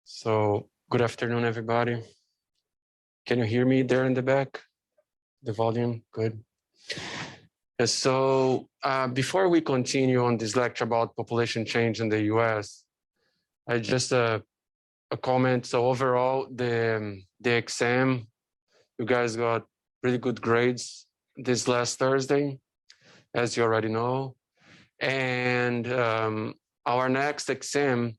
So, good afternoon, everybody. Can you hear me there in the back? The volume, good. So, before we continue on this lecture about population change in the US, I just a comment. So overall, the exam, you guys got really good grades this last Thursday, as you already know. And our next exam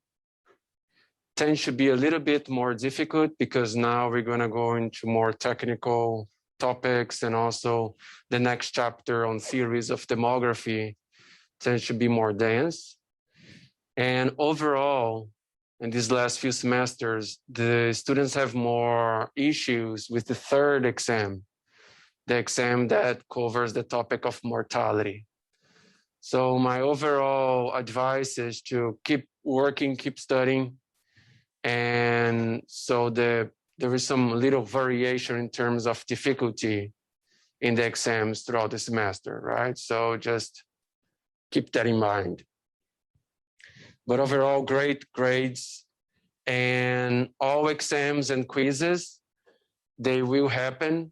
tends to be a little bit more difficult because now we're going to go into more technical topics, and also the next chapter on theories of demography tends to be more dense. And overall, in these last few semesters, the students have more issues with the third exam, the exam that covers the topic of mortality. So my overall advice is to keep working, keep studying. And so there is some little variation in terms of difficulty in the exams throughout the semester, right? So just keep that in mind. But overall, great grades, and all exams and quizzes, they will happen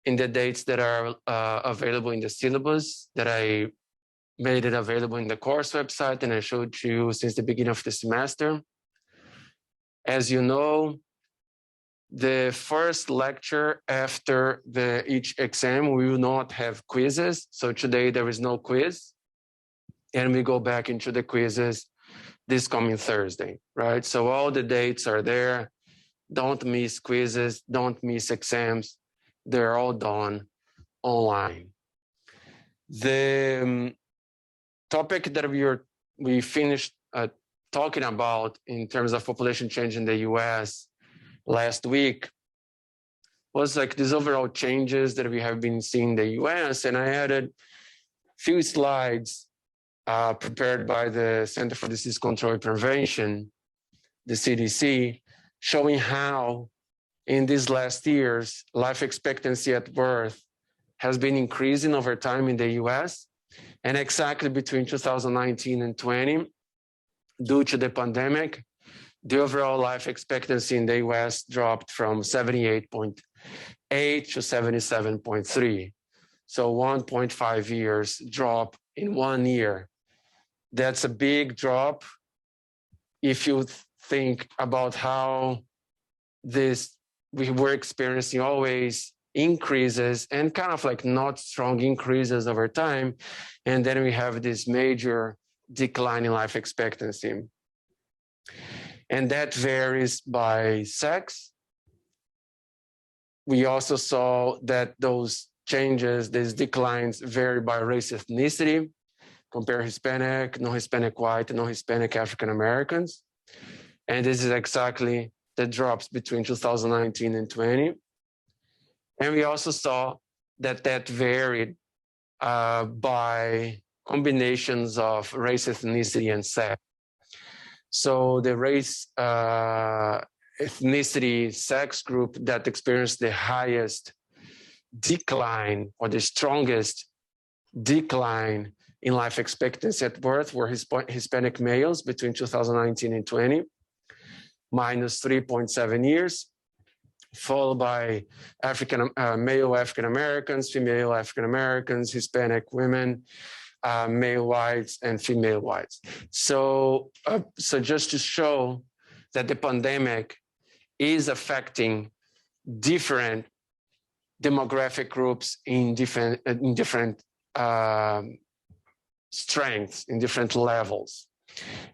in the dates that are available in the syllabus that I made it available in the course website and I showed you since the beginning of the semester. As you know, the first lecture after each exam, we will not have quizzes. So today there is no quiz. And we go back into the quizzes this coming Thursday, right? So all the dates are there. Don't miss quizzes, don't miss exams. They're all done online. The topic that we finished talking about in terms of population change in the US last week was like these overall changes that we have been seeing in the US. And I added a few slides prepared by the Center for Disease Control and Prevention, the CDC, showing how in these last years, life expectancy at birth has been increasing over time in the US. And exactly between 2019 and 20, due to the pandemic, the overall life expectancy in the US dropped from 78.8 to 77.3. So 1.5 years drop in 1 year. That's a big drop if you think about how we were experiencing always increases and kind of like not strong increases over time. And then we have this major decline in life expectancy. And that varies by sex. We also saw that those changes, these declines vary by race, ethnicity. Compare Hispanic, non-Hispanic white, and non-Hispanic African Americans. And this is exactly the drops between 2019 and 20. And we also saw that varied by combinations of race, ethnicity, and sex. So the race, ethnicity, sex group that experienced the highest decline or the strongest decline in life expectancy at birth were Hispanic males between 2019 and 20, minus 3.7 years, followed by male African Americans, female African Americans, Hispanic women, male whites, and female whites. So just to show that the pandemic is affecting different demographic groups in different strengths, in different levels.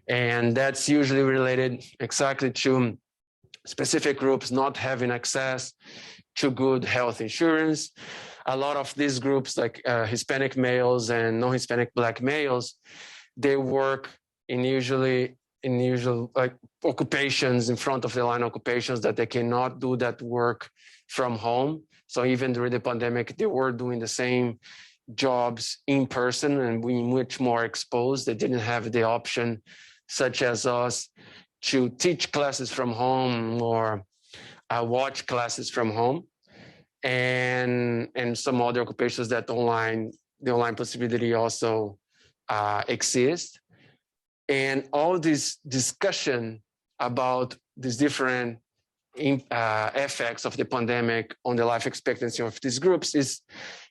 And that's usually related exactly to specific groups not having access to good health insurance. A lot of these groups, like Hispanic males and non-Hispanic Black males, they work in usual like occupations, in front of the line occupations that they cannot do that work from home. So even during the pandemic, they were doing the same jobs in person and being much more exposed. They didn't have the option, such as us, to teach classes from home or watch classes from home, and some other occupations that the online possibility also exists. And all this discussion about these different effects of the pandemic on the life expectancy of these groups is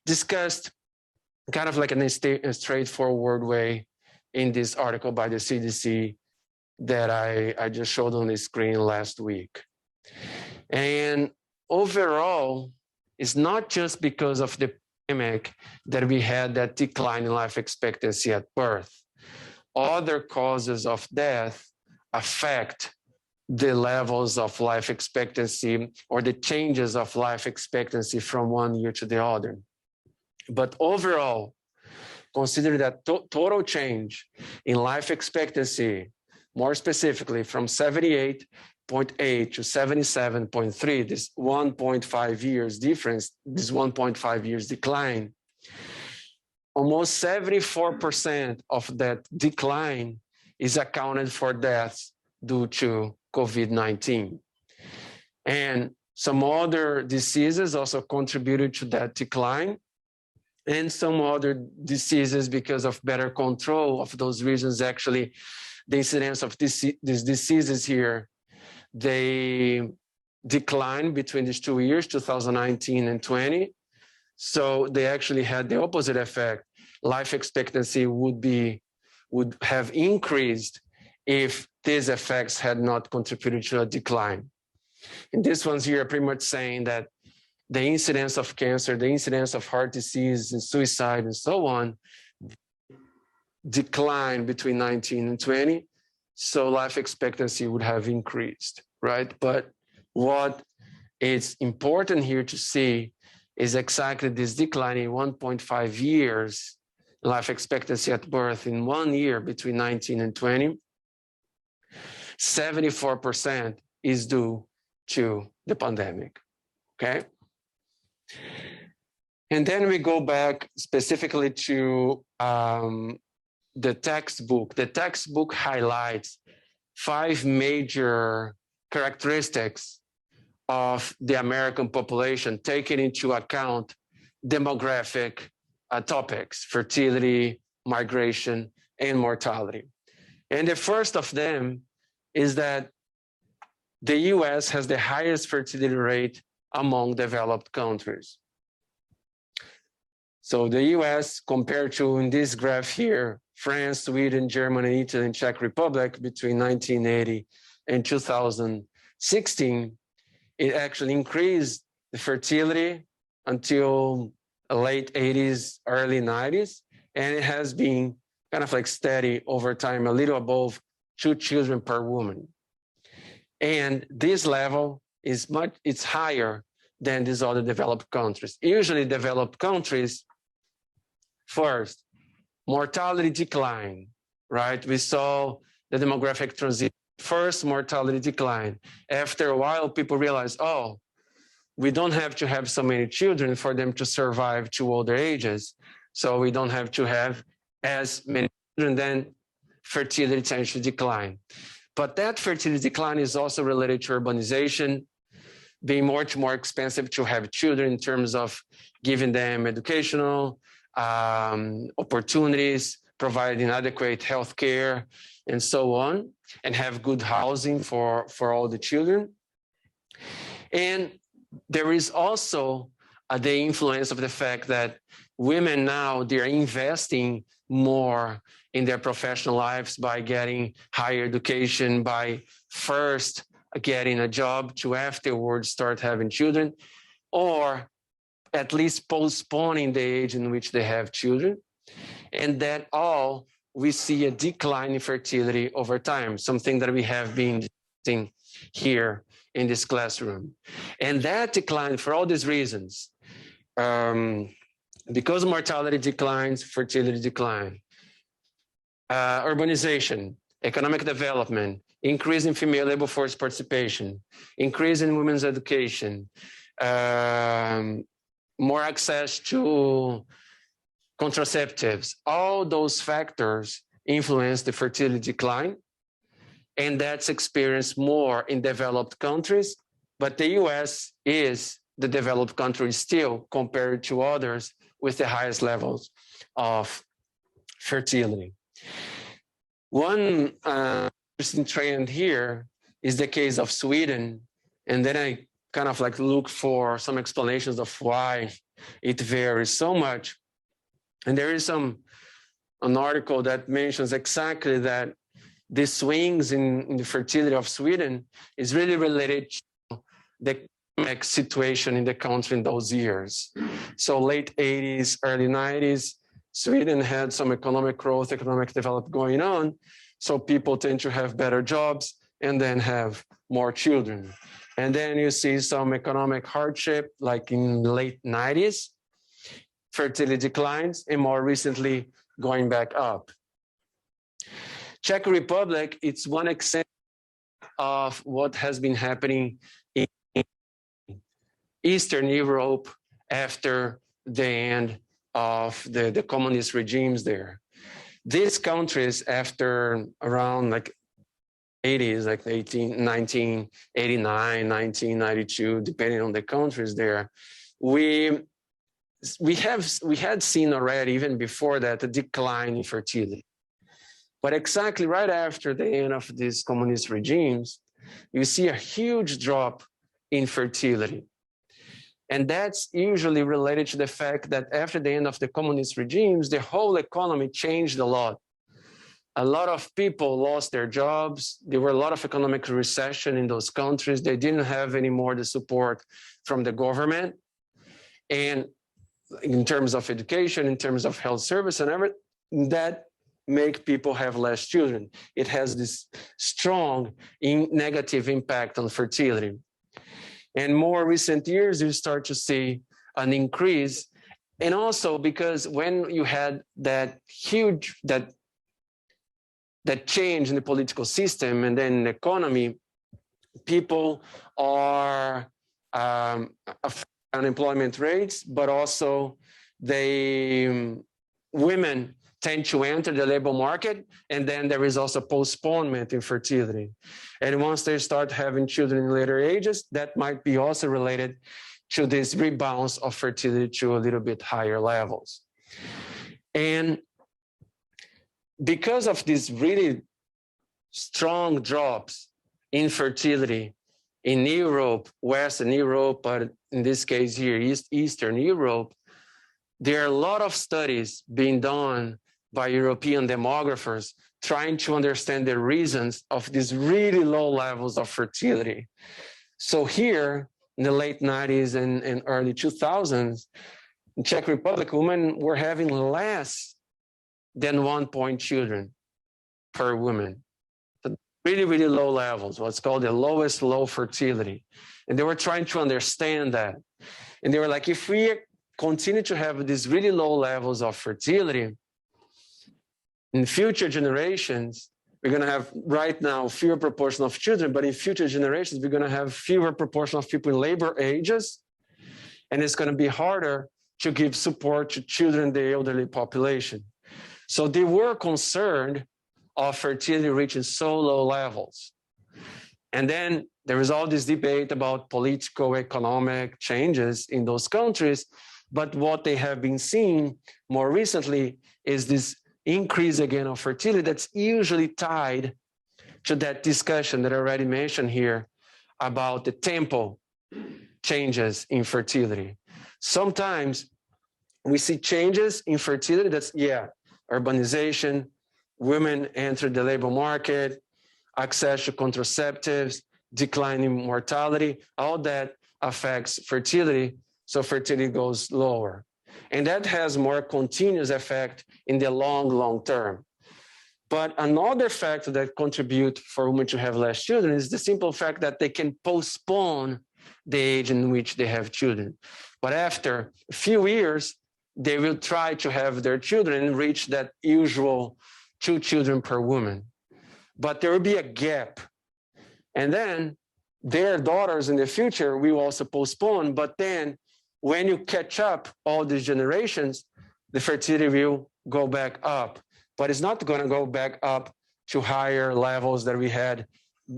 discussed kind of like in a straightforward way in this article by the CDC that I just showed on the screen last week. And overall, it's not just because of the pandemic that we had that decline in life expectancy at birth. Other causes of death affect the levels of life expectancy or the changes of life expectancy from one year to the other. But overall, consider that total change in life expectancy, more specifically from 78.8 to 77.3, this 1.5 years difference, this 1.5 years decline, almost 74% of that decline is accounted for deaths due to COVID-19. And some other diseases also contributed to that decline, and some other diseases, because of better control of those regions, actually, the incidence of these diseases here, they declined between these 2 years, 2019 and 20. So they actually had the opposite effect. Life expectancy would have increased if these effects had not contributed to a decline. And this one's here are pretty much saying that the incidence of cancer, the incidence of heart disease and suicide and so on declined between 19 and 20. So life expectancy would have increased, right? But what is important here to see is exactly this decline in 1.5 years life expectancy at birth in 1 year between 19 and 20. 74% is due to the pandemic, okay? And then we go back specifically to the textbook. The textbook highlights 5 major characteristics of the American population, taking into account demographic topics, fertility, migration, and mortality. And the first of them is that the US has the highest fertility rate among developed countries. So the US, compared to in this graph here, France, Sweden, Germany, Italy, and Czech Republic between 1980 and 2016, it actually increased the fertility until the late 80s, early 90s, and it has been kind of like steady over time, a little above 2 children per woman. And this level is it's higher than these other developed countries. Usually developed countries, first, mortality decline, right? We saw the demographic transition. First, mortality decline. After a while, people realize, oh, we don't have to have so many children for them to survive to older ages. So we don't have to have as many children, then fertility tends to decline. But that fertility decline is also related to urbanization, being much more expensive to have children in terms of giving them educational opportunities, providing adequate health care, and so on, and have good housing for all the children. And there is also the influence of the fact that women now, they're investing more in their professional lives by getting higher education, by first getting a job to afterwards start having children, or at least postponing the age in which they have children. And that all, we see a decline in fertility over time, something that we have been seeing here in this classroom. And that decline, for all these reasons, because mortality declines, fertility decline, urbanization, economic development, increase in female labor force participation, increase in women's education, more access to contraceptives, all those factors influence the fertility decline. And that's experienced more in developed countries, but the US is the developed country still compared to others with the highest levels of fertility. One interesting trend here is the case of Sweden. And then I kind of like look for some explanations of why it varies so much. And there is an article that mentions exactly that the swings in the fertility of Sweden is really related to the economic situation in the country in those years. So late 80s, early 90s, Sweden had some economic growth, economic development going on. So people tend to have better jobs and then have more children. And then you see some economic hardship, like in the late 90s, fertility declines, and more recently going back up. Czech Republic, it's one example of what has been happening in Eastern Europe after the end of the communist regimes there. These countries, after around like 80s, like 1989, 1992, depending on the countries there, we had seen already, even before that, a decline in fertility. But exactly right after the end of these communist regimes, you see a huge drop in fertility. And that's usually related to the fact that after the end of the communist regimes, the whole economy changed a lot. A lot of people lost their jobs. There were a lot of economic recession in those countries. They didn't have any more the support from the government. And in terms of education, in terms of health service and everything, that make people have less children. It has this strong negative impact on fertility. And more recent years, you start to see an increase. And also because when you had that huge, that change in the political system and then the economy, people are unemployment rates, but also women tend to enter the labor market, and then there is also postponement in fertility. And once they start having children in later ages, that might be also related to this rebounds of fertility to a little bit higher levels. And because of these really strong drops in fertility in Europe, Western Europe, but in this case here, Eastern Europe, there are a lot of studies being done by European demographers trying to understand the reasons of these really low levels of fertility. So here in the late 90s and early 2000s, in Czech Republic, women were having less than 1 children per woman. So really, really low levels, what's called the lowest low fertility. And they were trying to understand that. And they were like, if we continue to have these really low levels of fertility, in future generations, we're going to have right now fewer proportion of children, but in future generations, we're going to have fewer proportion of people in labor ages. And it's going to be harder to give support to children in the elderly population. So they were concerned of fertility reaching so low levels. And then there is all this debate about political, economic changes in those countries. But what they have been seeing more recently is this increase again of fertility that's usually tied to that discussion that I already mentioned here about the tempo changes in fertility. Sometimes we see changes in fertility that's, urbanization, women enter the labor market, access to contraceptives, declining mortality, all that affects fertility, so fertility goes lower. And that has more continuous effect in the long term. But another factor that contributes for women to have less children is the simple fact that they can postpone the age in which they have children. But after a few years, they will try to have their children and reach that usual 2 children per woman. But there will be a gap. And then their daughters in the future will also postpone, but then when you catch up all these generations, the fertility will go back up. But it's not going to go back up to higher levels that we had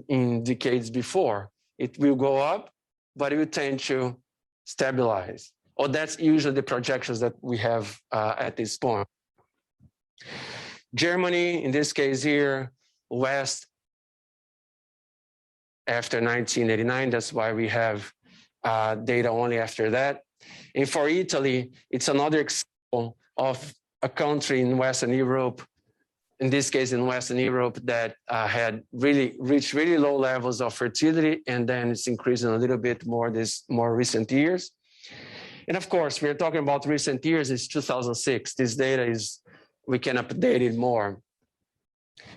in decades before. It will go up, but it will tend to stabilize. Or that's usually the projections that we have at this point. Germany, in this case here, West after 1989. That's why we have data only after that. And for Italy, it's another example of a country in Western Europe, in this case in Western Europe, that had really reached really low levels of fertility, and then it's increasing a little bit more this more recent years. And of course, we're talking about recent years, it's 2006. This data is, we can update it more.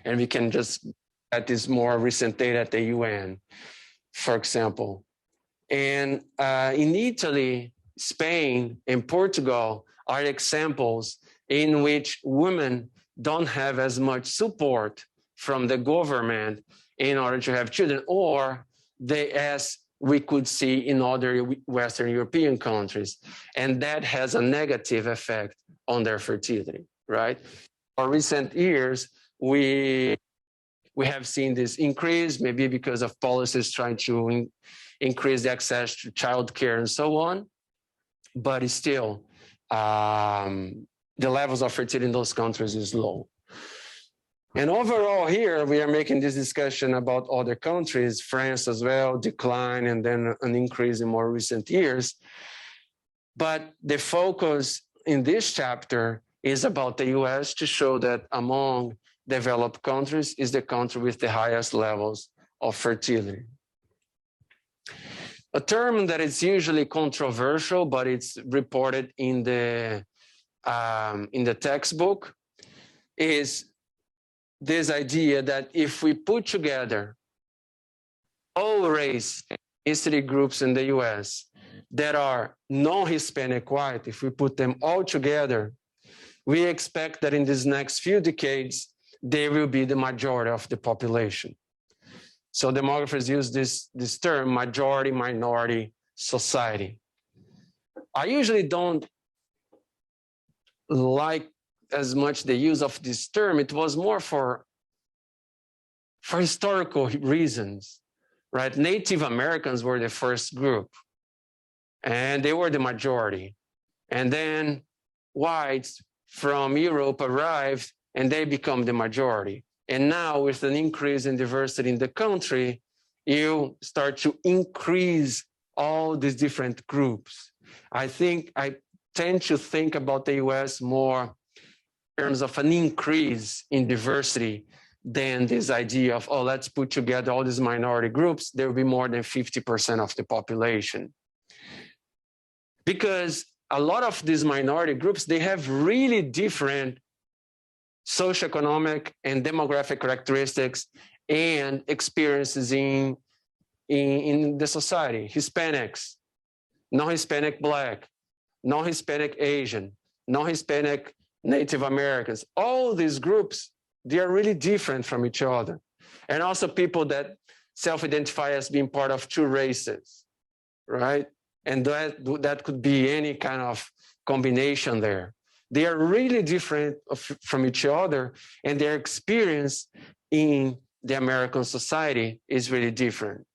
And we can just get this more recent data at the UN, for example. And in Italy, Spain, and Portugal are examples in which women don't have as much support from the government in order to have children, or they, as we could see in other Western European countries. And that has a negative effect on their fertility, right? For recent years, we have seen this increase, maybe because of policies trying to increase the access to childcare and so on. But it's still, the levels of fertility in those countries is low. And overall here, we are making this discussion about other countries, France as well, decline, and then an increase in more recent years. But the focus in this chapter is about the US to show that among developed countries is the country with the highest levels of fertility. A term that is usually controversial, but it's reported in the textbook, is this idea that if we put together all race ethnicity groups in the US that are non-Hispanic white, if we put them all together, we expect that in these next few decades, they will be the majority of the population. So demographers use this term, majority-minority society. I usually don't like as much the use of this term. It was more for historical reasons, right? Native Americans were the first group, and they were the majority. And then whites from Europe arrived, and they become the majority. And now with an increase in diversity in the country, you start to increase all these different groups. I tend to think about the US more in terms of an increase in diversity than this idea of, oh, let's put together all these minority groups, there will be more than 50% of the population. Because a lot of these minority groups, they have really different socioeconomic and demographic characteristics and experiences in the society. Hispanics, non-Hispanic Black, non-Hispanic Asian, non-Hispanic Native Americans, all these groups, they are really different from each other. And also people that self-identify as being part of two races, right? And that could be any kind of combination there. They are really different from each other, and their experience in the American society is really different.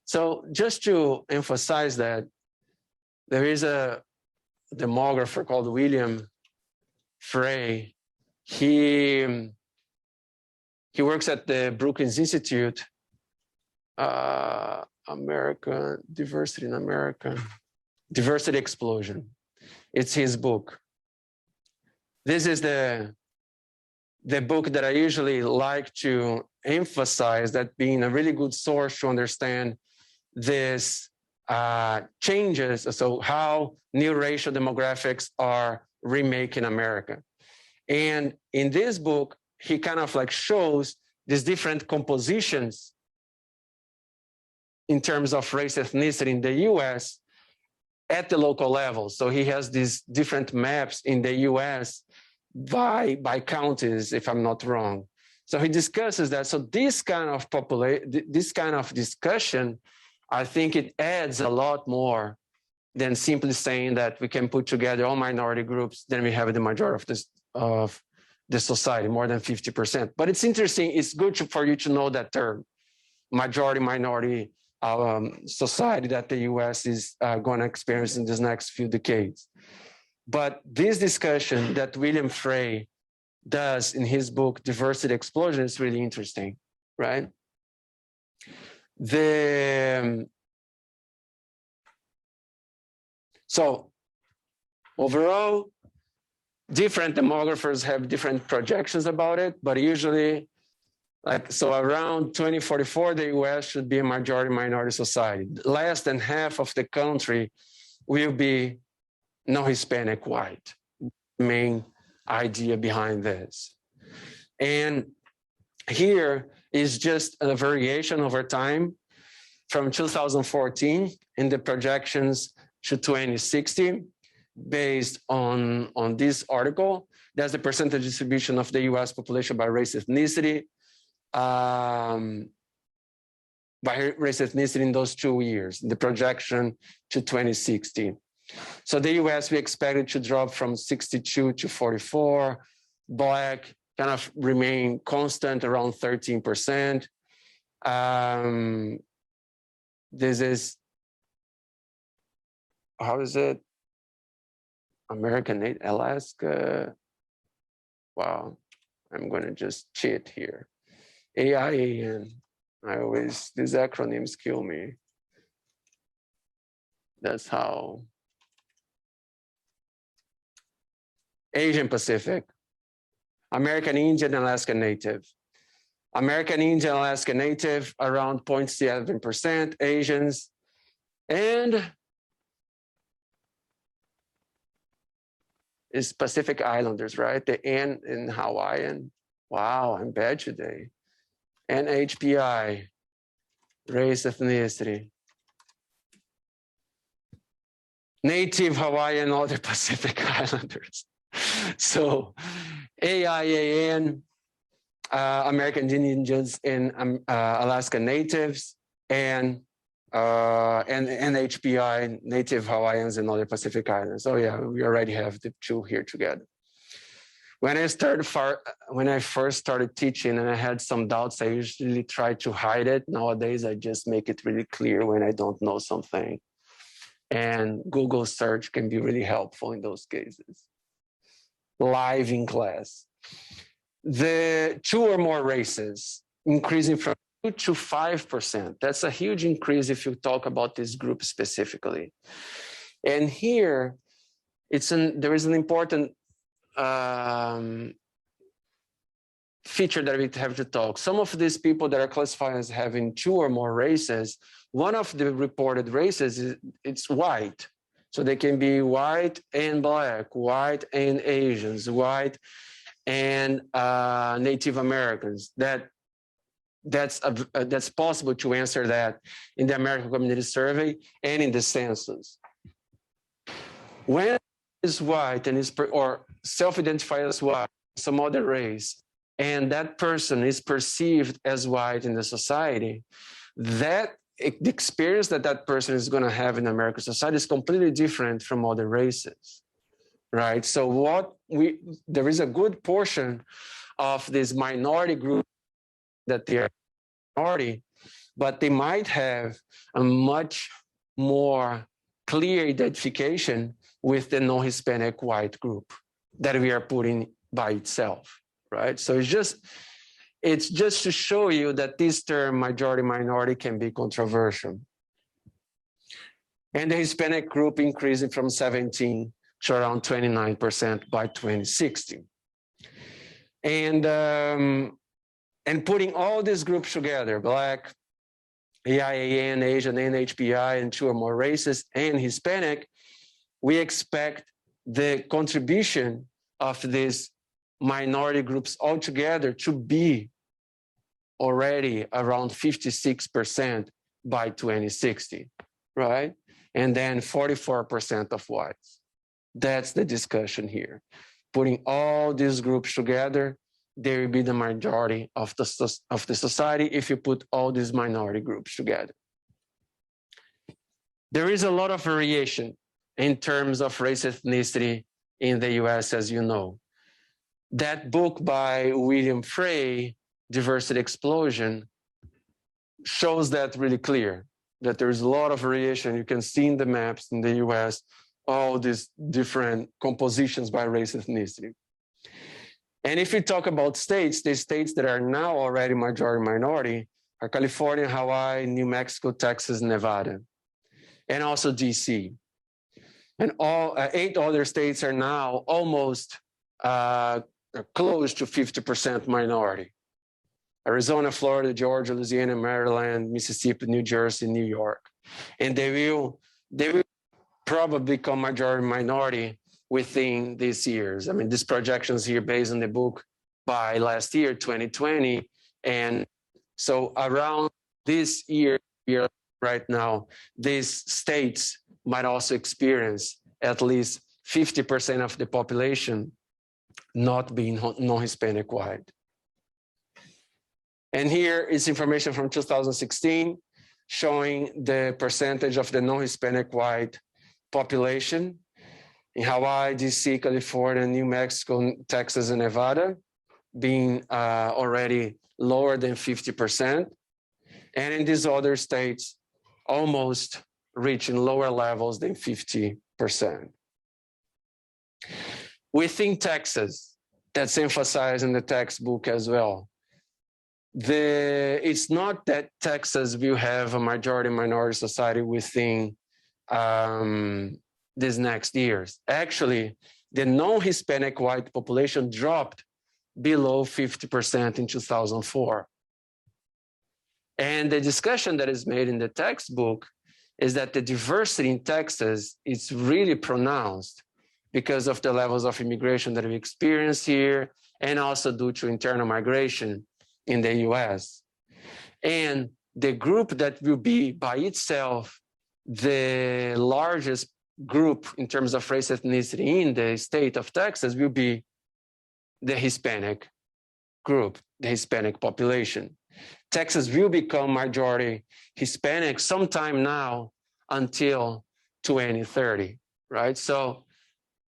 So just to emphasize that, there is a demographer called William Frey. He works at the Brookings Institute, American Diversity in America, Diversity Explosion. It's his book. This is the book that I usually like to emphasize, that being a really good source to understand this changes, so how new racial demographics are remaking America. And in this book, he kind of like shows these different compositions in terms of race ethnicity in the US at the local level. So he has these different maps in the US by counties, if I'm not wrong. So he discusses that. So this kind of discussion, I think it adds a lot more than simply saying that we can put together all minority groups, then we have the majority of the society, more than 50%. But it's interesting, it's good for you to know that term, majority-minority society that the US is going to experience in these next few decades. But this discussion that William Frey does in his book, Diversity Explosion, is really interesting, right? So overall, different demographers have different projections about it, but usually, so around 2044, the US should be a majority minority society. Less than half of the country will be non-Hispanic white. Main idea behind this. And here is just a variation over time from 2014 in the projections to 2060 based on this article. That's the percentage distribution of the US population by race ethnicity. By race ethnicity in those 2 years, the projection to 2060. So the US, we expected to drop from 62 to 44. Black kind of remain constant around 13%. This is, how is it? American Native, Alaska. Wow, I'm gonna just cheat here. AIAN. These acronyms kill me. That's how. Asian Pacific, American Indian, Alaska Native. American Indian, Alaska Native, around 0.7%, Asians, and it's Pacific Islanders, right? The N in Hawaiian. Wow, I'm bad today. NHPI, race, ethnicity. Native Hawaiian, other Pacific Islanders. So AIAN, American Indians and Alaska Natives, and NHPI, Native Hawaiians and other Pacific Islands. Oh yeah, we already have the two here together. When I first started teaching and I had some doubts, I usually try to hide it. Nowadays, I just make it really clear when I don't know something. And Google search can be really helpful in those cases. Live in class. The 2 or more races increasing from 2 to 5%. That's a huge increase if you talk about this group specifically. And here, there is an important feature that we have to talk. Some of these people that are classified as having 2 or more races, one of the reported races it's white. So they can be white and black, white and Asians, white and Native Americans. That's possible to answer that in the American Community Survey and in the census. When is white and or self-identified as white, some other race, and that person is perceived as white in the society, the experience that person is going to have in American society is completely different from other races, right? So there is a good portion of this minority group that they are minority, but they might have a much more clear identification with the non-Hispanic white group that we are putting by itself, right? So it's just to show you that this term majority-minority can be controversial. And the Hispanic group increasing from 17 to around 29% by 2060. And putting all these groups together, Black, AIAN, Asian, NHPI, and 2 or more races, and Hispanic, we expect the contribution of these minority groups altogether to be already around 56% by 2060, right? And then 44% of whites. That's the discussion here. Putting all these groups together, they will be the majority of the society if you put all these minority groups together. There is a lot of variation in terms of race ethnicity in the US, as you know. That book by William Frey, Diversity Explosion, shows that really clear, that there's a lot of variation. You can see in the maps in the US, all these different compositions by race ethnicity. And if we talk about states, the states that are now already majority minority, are California, Hawaii, New Mexico, Texas, Nevada, and also DC. And all 8 other states are now almost close to 50% minority. Arizona, Florida, Georgia, Louisiana, Maryland, Mississippi, New Jersey, New York. And they will probably become majority minority within these years. I mean, these projections here based on the book by last year, 2020. And so around this year right now, these states might also experience at least 50% of the population not being non-Hispanic white. And here is information from 2016 showing the percentage of the non-Hispanic white population in Hawaii, DC, California, New Mexico, Texas, and Nevada being already lower than 50%. And in these other states, almost reaching lower levels than 50%. Within Texas, that's emphasized in the textbook as well. It's not that Texas will have a majority minority society within these next years. Actually, the non-Hispanic white population dropped below 50% in 2004. And the discussion that is made in the textbook is that the diversity in Texas is really pronounced because of the levels of immigration that we experience here, and also due to internal migration in the US. And the group that will be by itself the largest group in terms of race ethnicity in the state of Texas will be the Hispanic group, the Hispanic population. Texas will become majority Hispanic sometime now until 2030, right? So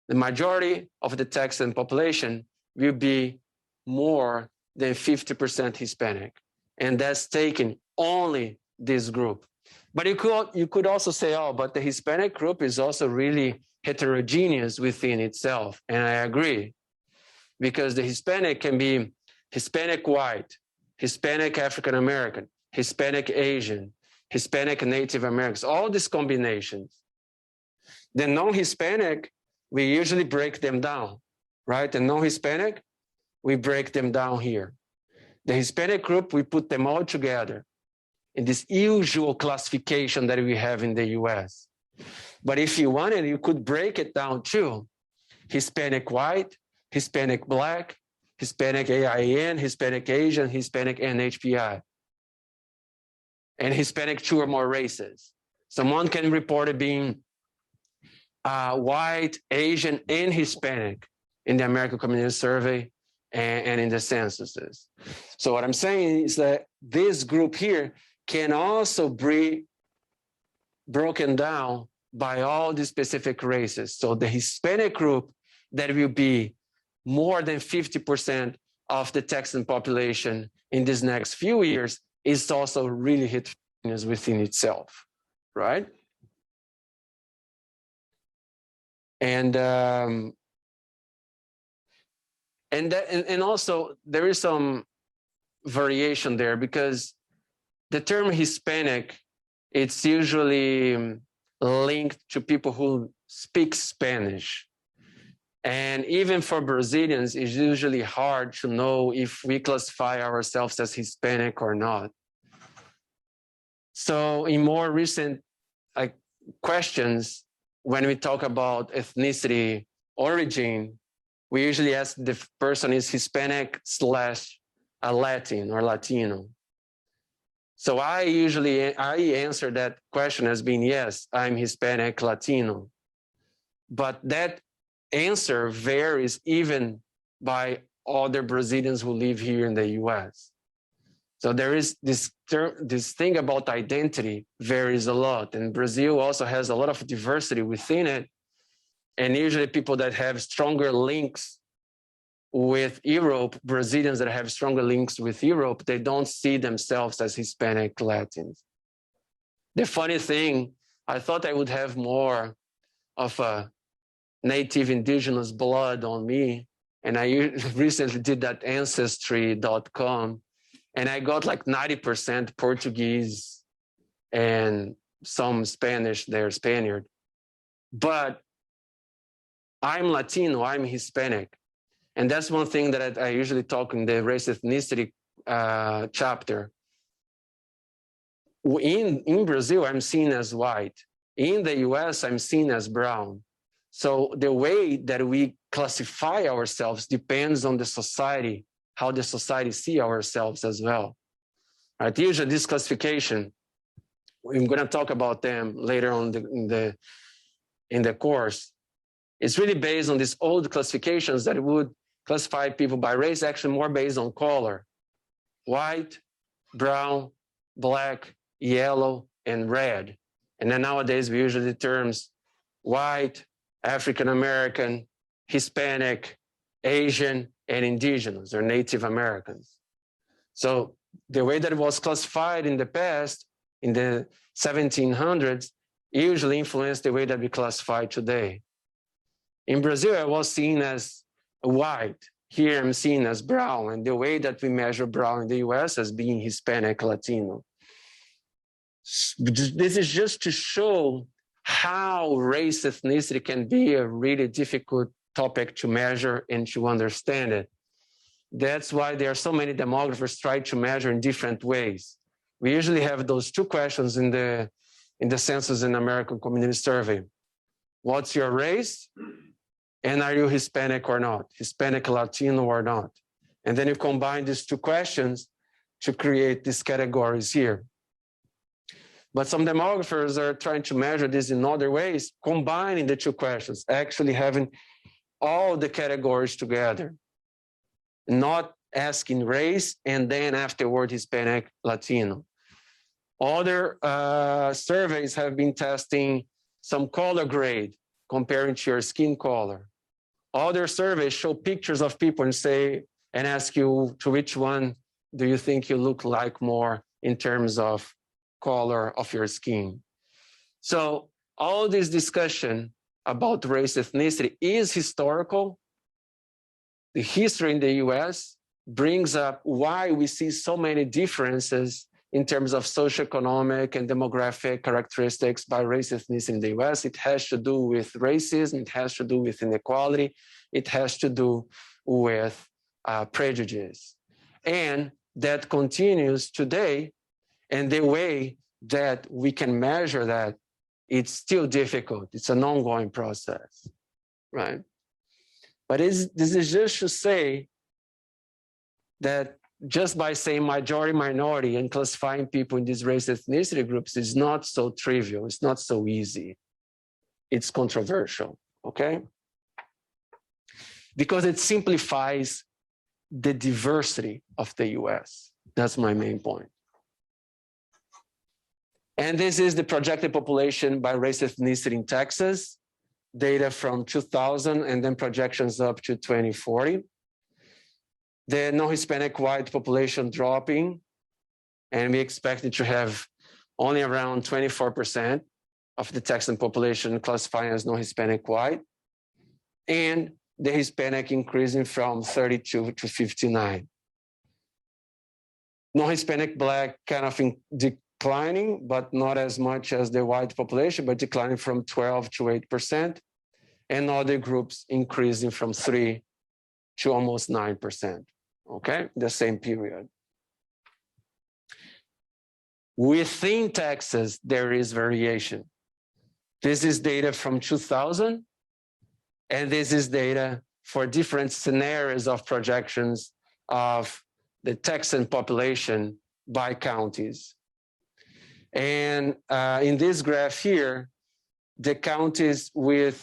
the majority of the Texan population will be more than 50% Hispanic. And that's taking only this group. But you could also say, oh, but the Hispanic group is also really heterogeneous within itself. And I agree, because the Hispanic can be Hispanic white, Hispanic African American, Hispanic Asian, Hispanic Native Americans, all these combinations. The non-Hispanic, we usually break them down, right? The non-Hispanic, we break them down here. The Hispanic group, we put them all together in this usual classification that we have in the US. But if you wanted, you could break it down too. Hispanic white, Hispanic black, Hispanic AIN, Hispanic Asian, Hispanic NHPI. And Hispanic 2 or more races. Someone can report it being white, Asian, and Hispanic in the American Community Survey and in the censuses. So what I'm saying is that this group here can also be broken down by all the specific races. So the Hispanic group that will be more than 50% of the Texan population in these next few years is also really heterogeneous within itself, right? And also there is some variation there, because the term Hispanic, it's usually linked to people who speak Spanish. And even for Brazilians, it's usually hard to know if we classify ourselves as Hispanic or not. So in more recent questions, when we talk about ethnicity origin, we usually ask the person is Hispanic / a Latin or Latino. So I answer that question as being, yes, I'm Hispanic Latino. But that answer varies even by other Brazilians who live here in the US. So there is this thing about identity varies a lot. And Brazil also has a lot of diversity within it. And usually people that have stronger links with Europe, Brazilians that have stronger links with Europe, they don't see themselves as Hispanic Latins. The funny thing, I thought I would have more of a native indigenous blood on me. And I recently did that ancestry.com. and I got like 90% Portuguese and some Spanish, they're Spaniard. But I'm Latino, I'm Hispanic. And that's one thing that I usually talk in the race ethnicity chapter. In Brazil, I'm seen as white. In the US, I'm seen as brown. So the way that we classify ourselves depends on the society, how the society see ourselves as well. Right? Usually this classification, I'm going to talk about them later on in the course. It's really based on these old classifications that would classify people by race, actually more based on color: white, brown, black, yellow, and red. And then nowadays we usually terms white, African American, Hispanic, Asian, and indigenous or Native Americans. So the way that it was classified in the past, in the 1700s, usually influenced the way that we classify today. In Brazil, I was seen as white. Here I'm seen as brown, and the way that we measure brown in the US as being Hispanic, Latino. This is just to show how race ethnicity can be a really difficult topic to measure and to understand it. That's why there are so many demographers try to measure in different ways. We usually have those two questions in the Census and American Community Survey. What's your race? And are you Hispanic or not? Hispanic, Latino or not? And then you combine these two questions to create these categories here. But some demographers are trying to measure this in other ways, combining the two questions, actually having all the categories together, not asking race and then afterward Hispanic, Latino. Other surveys have been testing some color grade, comparing to your skin color. Other surveys show pictures of people and ask you to which one do you think you look like more in terms of color of your skin. So all this discussion about race ethnicity is historical. The history in the US brings up why we see so many differences in terms of socioeconomic and demographic characteristics by race ethnicity in the US. It has to do with racism, it has to do with inequality, it has to do with prejudice. And that continues today, and the way that we can measure that, it's still difficult. It's an ongoing process, right? But this is just to say that just by saying majority, minority, and classifying people in these race ethnicity groups is not so trivial. It's not so easy. It's controversial, okay? Because it simplifies the diversity of the US. That's my main point. And this is the projected population by race ethnicity in Texas, data from 2000 and then projections up to 2040. The non-Hispanic white population dropping, and we expect it to have only around 24% of the Texan population classifying as non-Hispanic white, and the Hispanic increasing from 32 to 59. Non-Hispanic black kind of declining, but not as much as the white population, but declining from 12 to 8%, and other groups increasing from 3 to almost 9%. Okay, the same period. Within Texas, there is variation. This is data from 2000, and this is data for different scenarios of projections of the Texan population by counties. And in this graph here, the counties with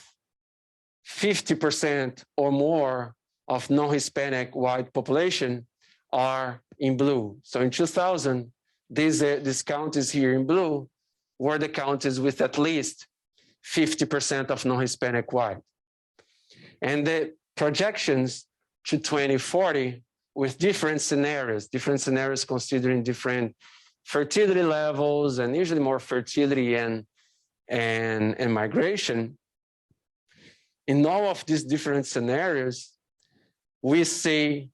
50% or more of non-Hispanic white population are in blue. So in 2000, these counties here in blue were the counties with at least 50% of non-Hispanic white. And the projections to 2040 with different scenarios considering different fertility levels and usually more fertility and migration. In all of these different scenarios, we see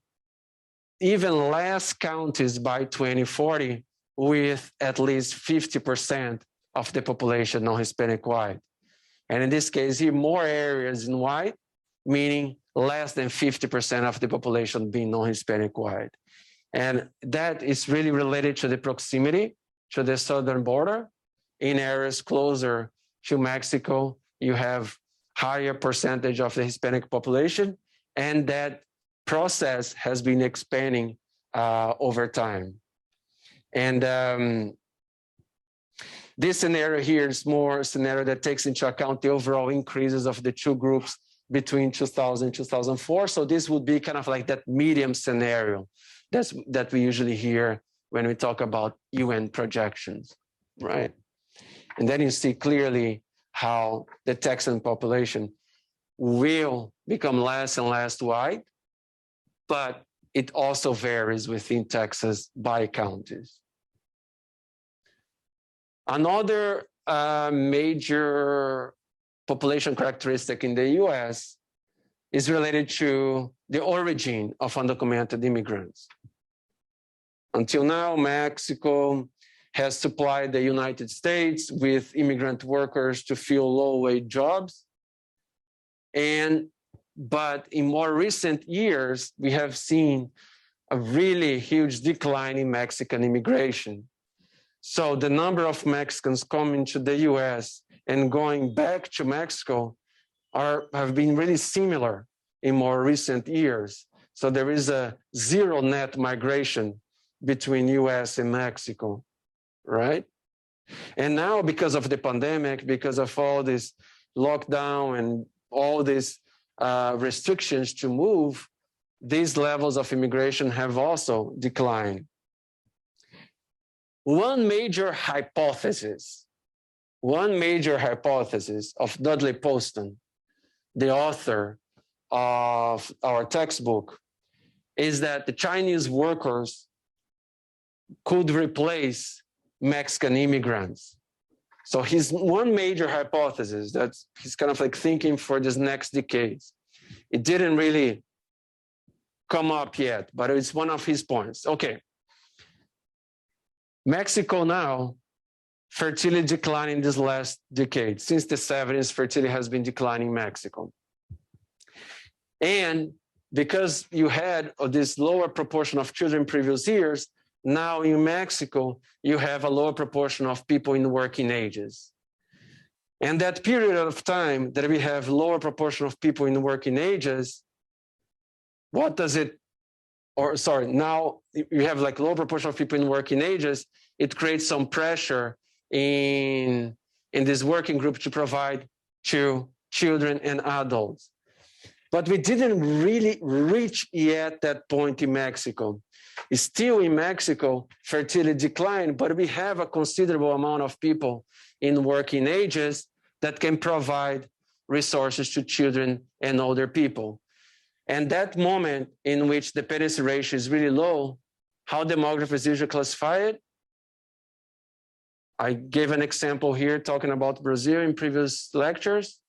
even less counties by 2040 with at least 50% of the population non-Hispanic white. And in this case here, more areas in white, meaning less than 50% of the population being non-Hispanic white. And that is really related to the proximity to the southern border. In areas closer to Mexico, you have higher percentage of the Hispanic population, and that process has been expanding over time. And this scenario here is more a scenario that takes into account the overall increases of the two groups between 2000 and 2004. So this would be kind of like that medium scenario that we usually hear when we talk about UN projections, right? And then you see clearly how the Texan population will become less and less white, but it also varies within Texas by counties. Another major population characteristic in the US is related to the origin of undocumented immigrants. Until now, Mexico has supplied the United States with immigrant workers to fill low-wage jobs. But in more recent years, we have seen a really huge decline in Mexican immigration. So the number of Mexicans coming to the US and going back to Mexico have been really similar in more recent years. So there is a zero net migration between US and Mexico, right? And now because of the pandemic, because of all this lockdown and all these restrictions to move, these levels of immigration have also declined. One major hypothesis of Dudley Poston, the author of our textbook, is that the Chinese workers could replace Mexican immigrants. So his one major hypothesis that he's kind of like thinking for this next decades. It didn't really come up yet, but it's one of his points. Okay. Mexico now, fertility declining this last decade. Since the 70s, fertility has been declining in Mexico. And because you had this lower proportion of children in previous years, now in Mexico, you have a lower proportion of people in working ages. And that period of time that we have lower proportion of people in working ages, now you have like low proportion of people in working ages, it creates some pressure in this working group to provide to children and adults. But we didn't really reach yet that point in Mexico. Still in Mexico, fertility declined, but we have a considerable amount of people in working ages that can provide resources to children and older people. And that moment in which the dependency ratio is really low, how demographers usually classify it? I gave an example here talking about Brazil in previous lectures.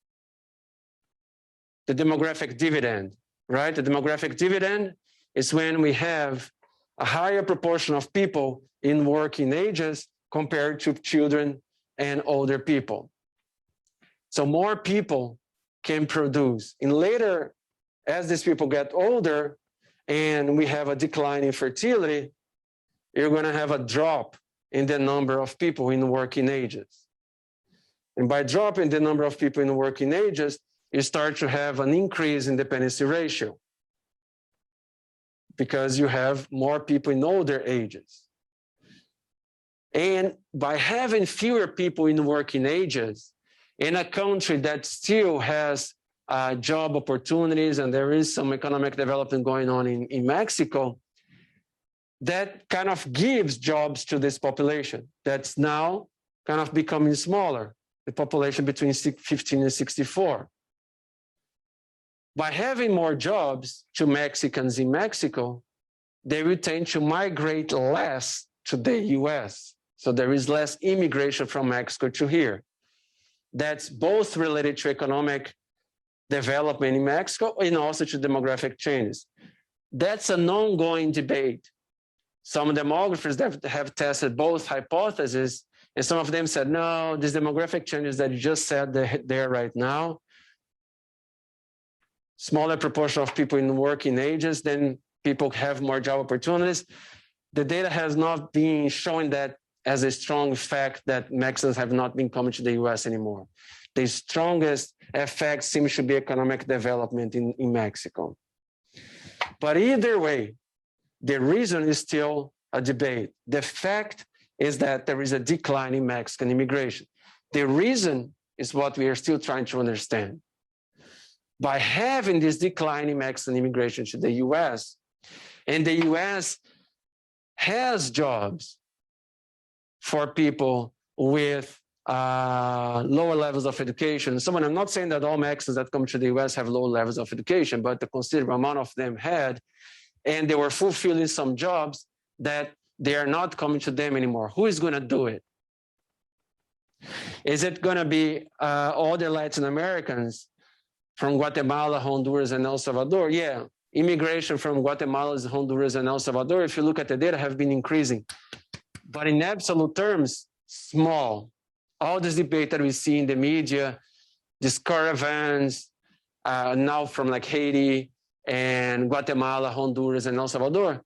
The demographic dividend, right? The demographic dividend is when we have a higher proportion of people in working ages compared to children and older people. So more people can produce. And later, as these people get older and we have a decline in fertility, you're going to have a drop in the number of people in working ages. And by dropping the number of people in working ages, you start to have an increase in dependency ratio because you have more people in older ages. And by having fewer people in working ages in a country that still has job opportunities and there is some economic development going on in Mexico, that kind of gives jobs to this population that's now kind of becoming smaller, the population between 15 and 64. By having more jobs to Mexicans in Mexico, they will tend to migrate less to the US. So there is less immigration from Mexico to here. That's both related to economic development in Mexico and also to demographic changes. That's an ongoing debate. Some demographers that have tested both hypotheses, and some of them said, no, these demographic changes that you just said there right now, smaller proportion of people in working ages, then people have more job opportunities. The data has not been showing that as a strong fact that Mexicans have not been coming to the US anymore. The strongest effect seems to be economic development in Mexico. But either way, the reason is still a debate. The fact is that there is a decline in Mexican immigration. The reason is what we are still trying to understand. By having this decline in Mexican immigration to the US, and the US has jobs for people with lower levels of education. I'm not saying that all Mexicans that come to the US have low levels of education, but a considerable amount of them had, and they were fulfilling some jobs that they are not coming to them anymore. Who is going to do it? Is it going to be all the Latin Americans from Guatemala, Honduras, and El Salvador? Yeah, immigration from Guatemala, Honduras, and El Salvador, if you look at the data, have been increasing. But in absolute terms, small. All this debate that we see in the media, these caravans, now from like Haiti and Guatemala, Honduras, and El Salvador,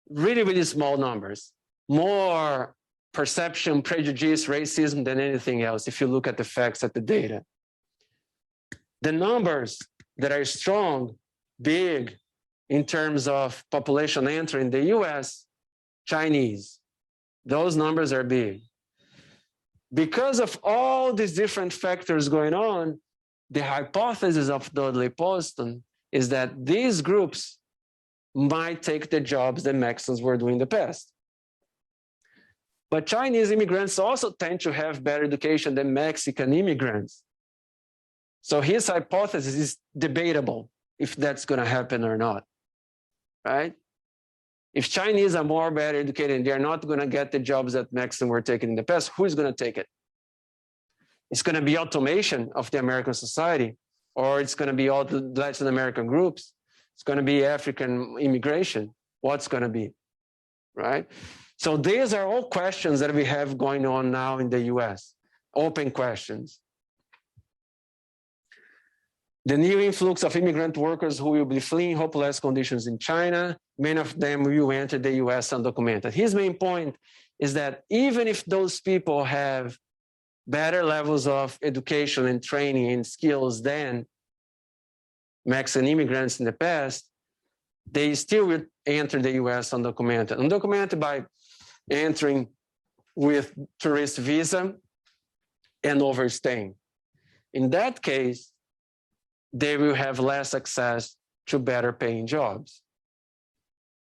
really, really small numbers. More perception, prejudice, racism than anything else, if you look at the facts, at the data. The numbers that are strong, big, in terms of population entering the US, Chinese. Those numbers are big. Because of all these different factors going on, the hypothesis of Dudley Poston is that these groups might take the jobs that Mexicans were doing in the past. But Chinese immigrants also tend to have better education than Mexican immigrants. So his hypothesis is debatable if that's going to happen or not, right? If Chinese are more better educated and they're not going to get the jobs that Mexicans were taking in the past, who's going to take it? It's going to be automation of the American society, or it's going to be all the Latin American groups. It's going to be African immigration. What's going to be, right? So these are all questions that we have going on now in the US, open questions. The new influx of immigrant workers who will be fleeing hopeless conditions in China, many of them will enter the US undocumented. His main point is that even if those people have better levels of education and training and skills than Mexican immigrants in the past, they still will enter the US undocumented. Undocumented by entering with tourist visa and overstaying. In that case, they will have less access to better paying jobs.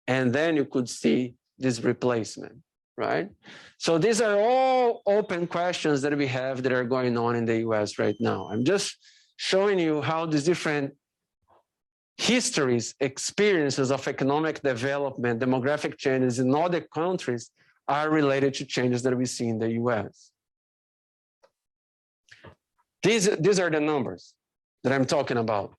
And then you could see this replacement, right? So these are all open questions that we have that are going on in the US right now. I'm just showing you how these different histories, experiences of economic development, demographic changes in other countries are related to changes that we see in the US. These are the numbers that I'm talking about.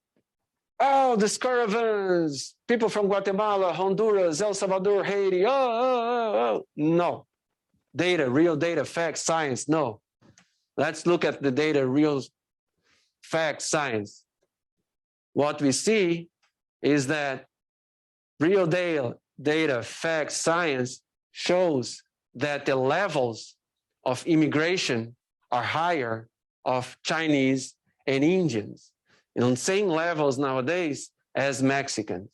Oh, these caravans, people from Guatemala, Honduras, El Salvador, Haiti, oh. No. Data, real data, facts, science, no. Let's look at the data, real facts, science. What we see is that real data, facts, science shows that the levels of immigration are higher of Chinese and Indians, and on the same levels nowadays as Mexicans,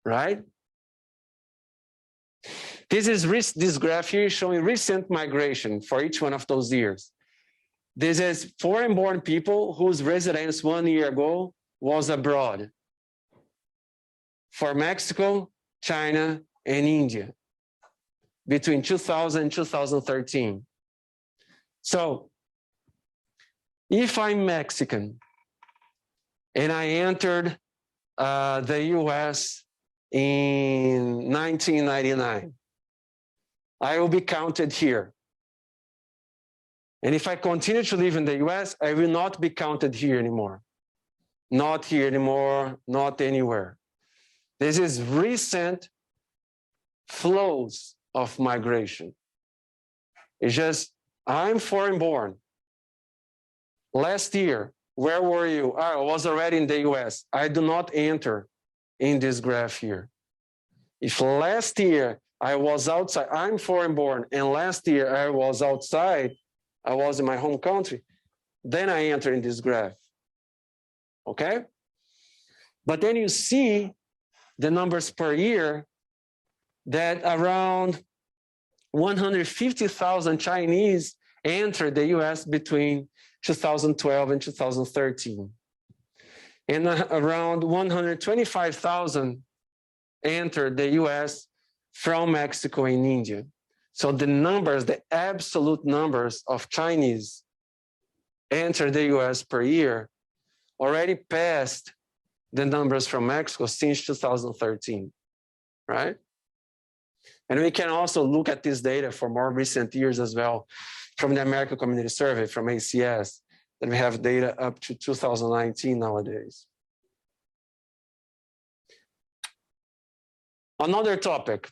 right? This graph here is showing recent migration for each one of those years. This is foreign-born people whose residence 1 year ago was abroad for Mexico, China, and India between 2000 and 2013. So if I'm Mexican and I entered the US in 1999, I will be counted here. And if I continue to live in the US, I will not be counted here anymore. Not here anymore, not anywhere. This is recent flows of migration. It's just, I'm foreign born. Last year, where were you? I was already in the US. I do not enter in this graph here. If last year I was outside, I'm foreign born, and last year I was outside, I was in my home country, then I enter in this graph. Okay? But then you see the numbers per year that around 150,000 Chinese entered the US between 2012 and 2013. And around 125,000 entered the US from Mexico and India. So the numbers, the absolute numbers of Chinese enter the US per year already passed the numbers from Mexico since 2013, right? And we can also look at this data for more recent years as well from the American Community Survey, from ACS, that we have data up to 2019 nowadays. Another topic,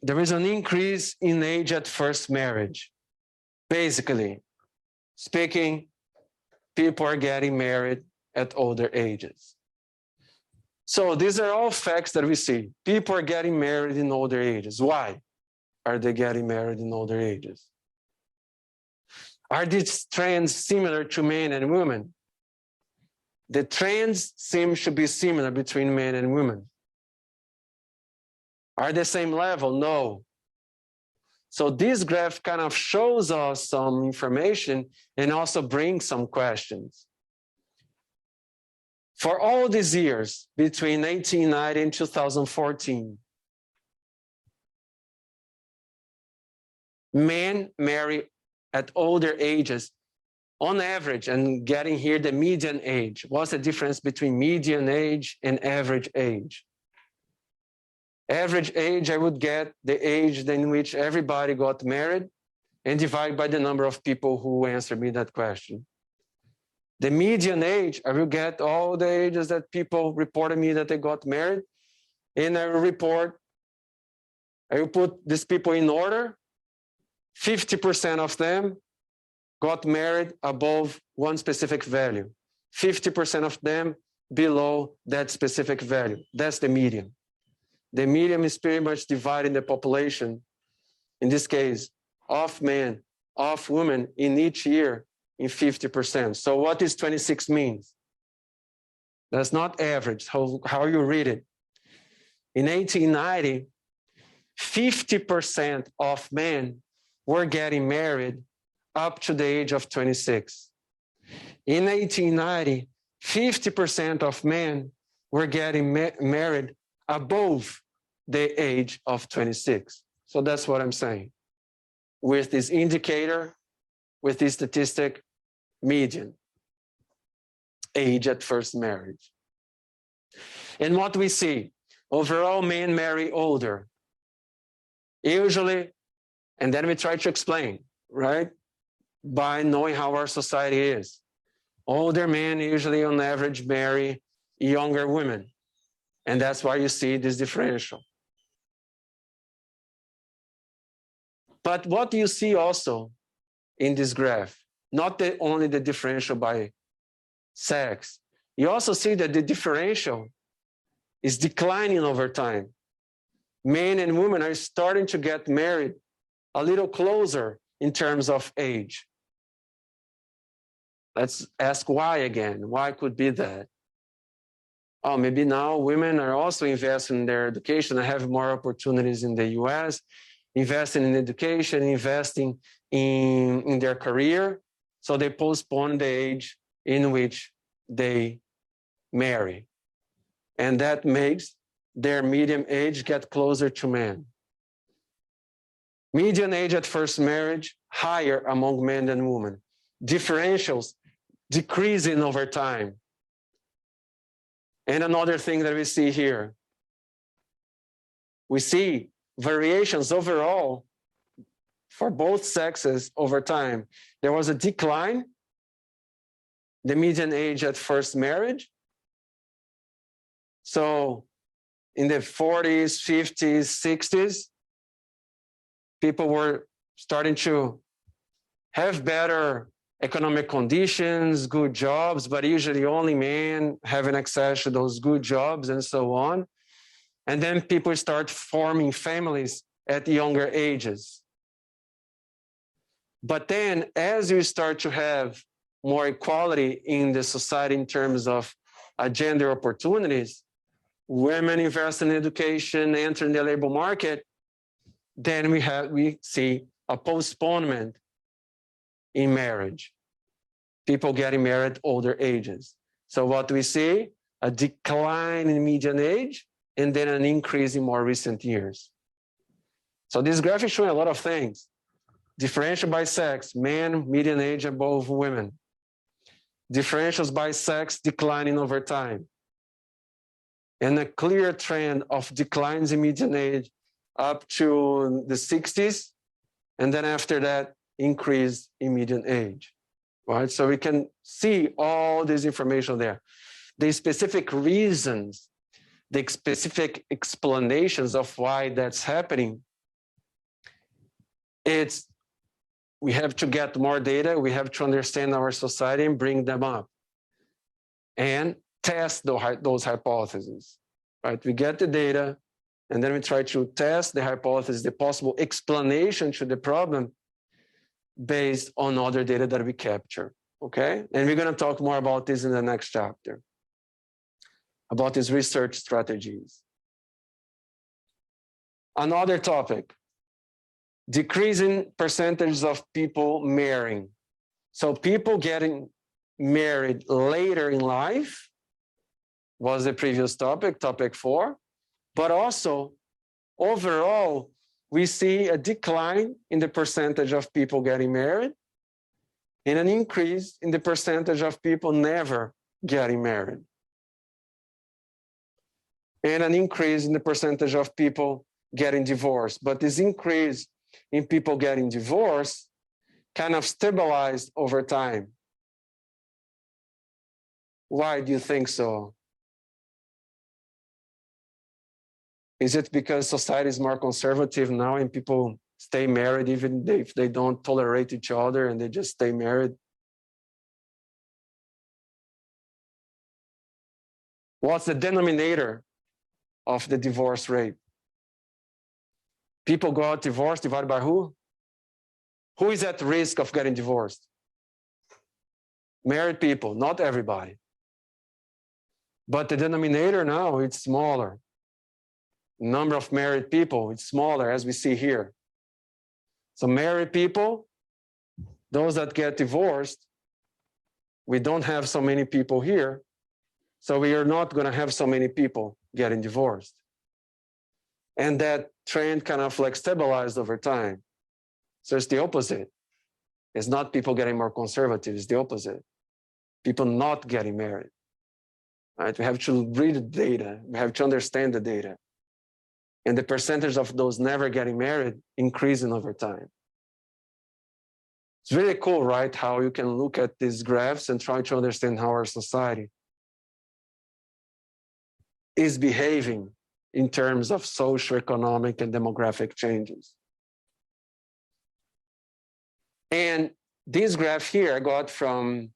there is an increase in age at first marriage. Basically speaking, people are getting married at older ages. So these are all facts that we see. People are getting married in older ages. Why are they getting married in older ages? Are these trends similar to men and women? The trends seem to be similar between men and women. Are they the same level? No. So this graph kind of shows us some information and also brings some questions. For all these years, between 1890 and 2014, men marry at older ages, on average, and getting here the median age. What's the difference between median age and average age? Average age, I would get the age in which everybody got married and divide by the number of people who answered me that question. The median age, I will get all the ages that people reported me that they got married, and I will put these people in order. 50% of them got married above one specific value. 50% of them below that specific value. That's the median. The median is pretty much dividing the population, in this case, of men, of women in each year in 50%. So what does 26 means? That's not average, how you read it. In 1890, 50% of men were getting married up to the age of 26. In 1890, 50% of men were getting married above the age of 26. So that's what I'm saying. With this indicator, with this statistic, median age at first marriage. And what we see, overall men marry older. Usually, and then we try to explain, right? By knowing how our society is. Older men usually on average marry younger women. And that's why you see this differential. But what do you see also in this graph? Not only the differential by sex. You also see that the differential is declining over time. Men and women are starting to get married a little closer in terms of age. Let's ask why again. Why could be that? Oh, maybe now women are also investing in their education and have more opportunities in the US, investing in education, investing in their career. So they postpone the age in which they marry. And that makes their median age get closer to men. Median age at first marriage, higher among men than women. Differentials decreasing over time. And another thing that we see here, we see variations overall for both sexes over time. There was a decline, the median age at first marriage. So in the 40s, 50s, 60s, people were starting to have better economic conditions, good jobs, but usually only men having access to those good jobs and so on. And then people start forming families at younger ages. But then as you start to have more equality in the society in terms of gender opportunities, women invest in education, enter in the labor market, then we see a postponement in marriage. People getting married at older ages. So what we see, a decline in median age and then an increase in more recent years. So this graph is showing a lot of things. Differential by sex, men, median age above women. Differentials by sex declining over time. And a clear trend of declines in median age up to the 60s. And then after that, increase in median age, right? So we can see all this information there. The specific reasons, the specific explanations of why that's happening, we have to get more data, we have to understand our society and bring them up and test those hypotheses, right? We get the data and then we try to test the hypothesis, the possible explanation to the problem based on other data that we capture, okay? And we're gonna talk more about this in the next chapter, about these research strategies. Another topic, decreasing percentages of people marrying. So people getting married later in life was the previous topic, topic 4, but also overall, we see a decline in the percentage of people getting married and an increase in the percentage of people never getting married. And an increase in the percentage of people getting divorced. But this increase in people getting divorced kind of stabilized over time. Why do you think so? Is it because society is more conservative now and people stay married even if they don't tolerate each other and they just stay married? What's the denominator of the divorce rate? People got divorced divided by who? Who is at risk of getting divorced? Married people, not everybody. But the denominator now, it's smaller. Number of married people, it's smaller as we see here. So married people, those that get divorced, we don't have so many people here. So we are not gonna have so many people getting divorced. And that trend kind of like stabilized over time. So it's the opposite. It's not people getting more conservative, it's the opposite. People not getting married, right? We have to read the data, we have to understand the data. And the percentage of those never getting married increasing over time. It's really cool, right? How you can look at these graphs and try to understand how our society is behaving in terms of socioeconomic and demographic changes. And this graph here I got from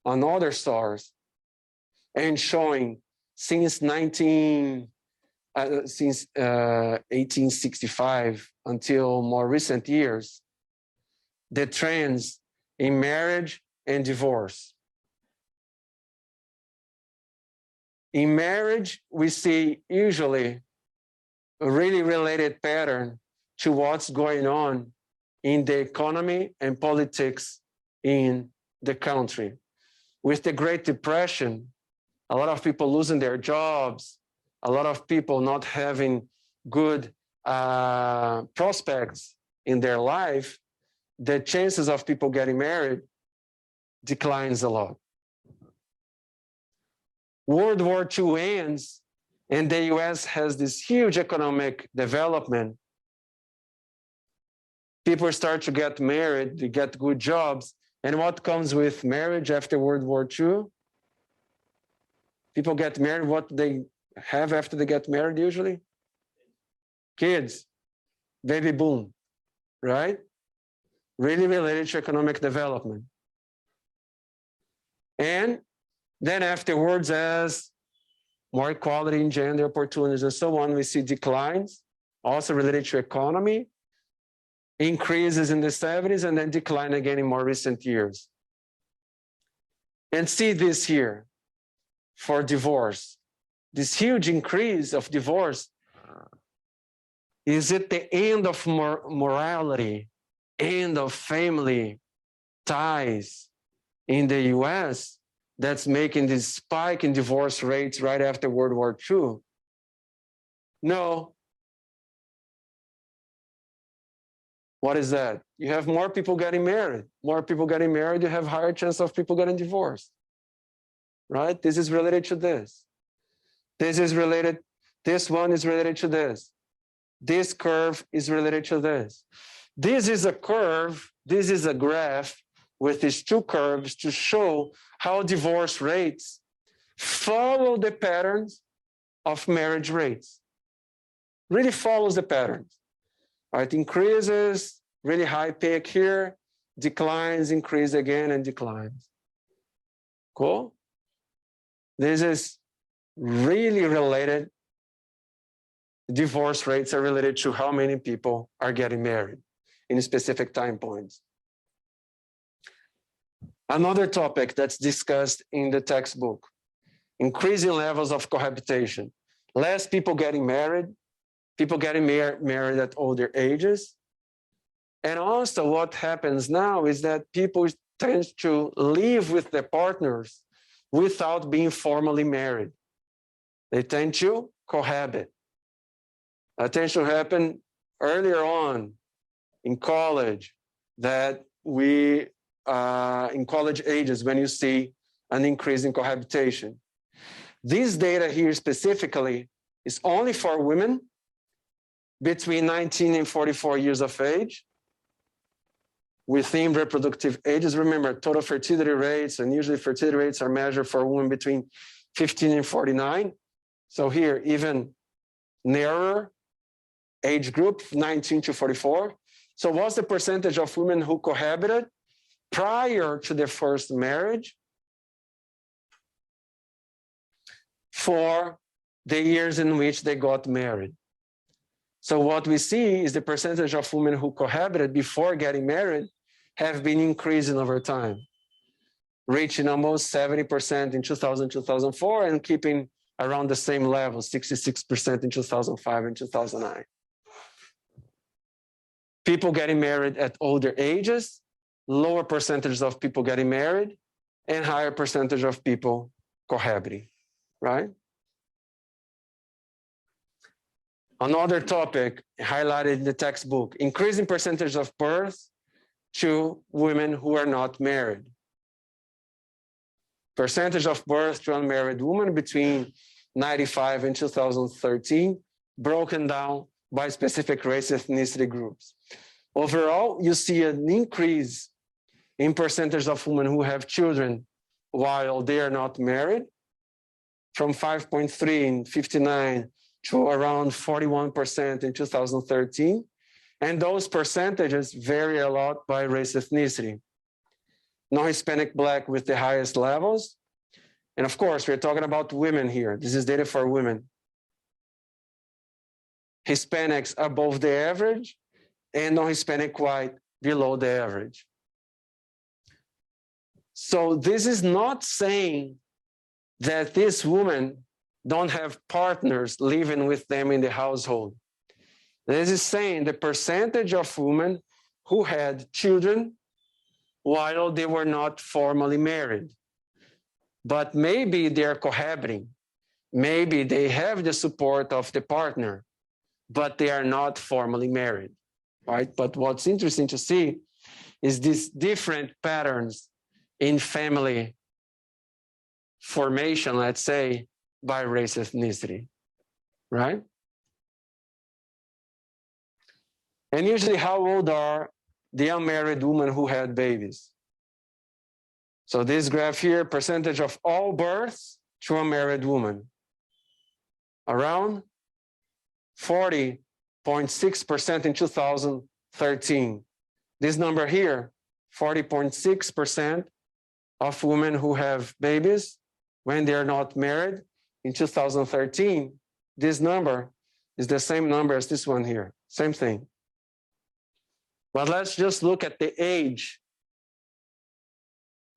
another source and showing since 1865 until more recent years, the trends in marriage and divorce. In marriage, we see usually a really related pattern to what's going on in the economy and politics in the country. With the Great Depression, a lot of people losing their jobs, a lot of people not having good prospects in their life, the chances of people getting married declines a lot. World War II ends and the US has this huge economic development. People start to get married, they get good jobs. And what comes with marriage after World War II? People get married, what they have after they get married usually? Kids, baby boom, right? Really related to economic development. And then afterwards, as more equality in gender opportunities and so on, we see declines, also related to economy, increases in the 70s, and then decline again in more recent years. And see this here for divorce. This huge increase of divorce, is it the end of morality, end of family ties in the US that's making this spike in divorce rates right after World War II? No. What is that? You have more people getting married. More people getting married, you have higher chance of people getting divorced. Right? This is related to this. This is related, this one is related to this. This curve is related to this. This is a curve, this is a graph with these two curves to show how divorce rates follow the patterns of marriage rates. Really follows the patterns. Right, increases, really high peak here, declines, increase again, and declines. Cool? This is really related. Divorce rates are related to how many people are getting married in specific time points. Another topic that's discussed in the textbook, increasing levels of cohabitation. Less people getting married, people getting married at older ages. And also what happens now is that people tend to live with their partners without being formally married. They tend to cohabit. That tends to happen earlier on in college, that we, in college ages, when you see an increase in cohabitation. This data here specifically is only for women between 19 and 44 years of age, within reproductive ages. Remember, total fertility rates, and usually fertility rates are measured for women between 15 and 49. So here, even narrower age group, 19 to 44. So what's the percentage of women who cohabited prior to their first marriage for the years in which they got married? So what we see is the percentage of women who cohabited before getting married have been increasing over time, reaching almost 70% in 2000, 2004, and keeping around the same level, 66% in 2005 and 2009. People getting married at older ages, lower percentage of people getting married, and higher percentage of people cohabiting, right? Another topic highlighted in the textbook, increasing percentage of births to women who are not married. Percentage of births to unmarried women between 95 and 2013, broken down by specific race ethnicity groups. Overall, you see an increase in percentage of women who have children while they are not married, from 5.3 in 59 to around 41% in 2013. And those percentages vary a lot by race ethnicity. Non-Hispanic Black with the highest levels. And of course, we're talking about women here. This is data for women. Hispanics above the average, and non-Hispanic white below the average. So this is not saying that these women don't have partners living with them in the household. This is saying the percentage of women who had children while they were not formally married. But maybe they're cohabiting. Maybe they have the support of the partner, but they are not formally married, right? But what's interesting to see is these different patterns in family formation, let's say, by race ethnicity, right? And usually, how old are the unmarried women who had babies? So this graph here, percentage of all births to unmarried women. around 40.6% in 2013. This number here, 40.6% of women who have babies when they are not married in 2013. This number is the same number as this one here, same thing. But let's just look at the age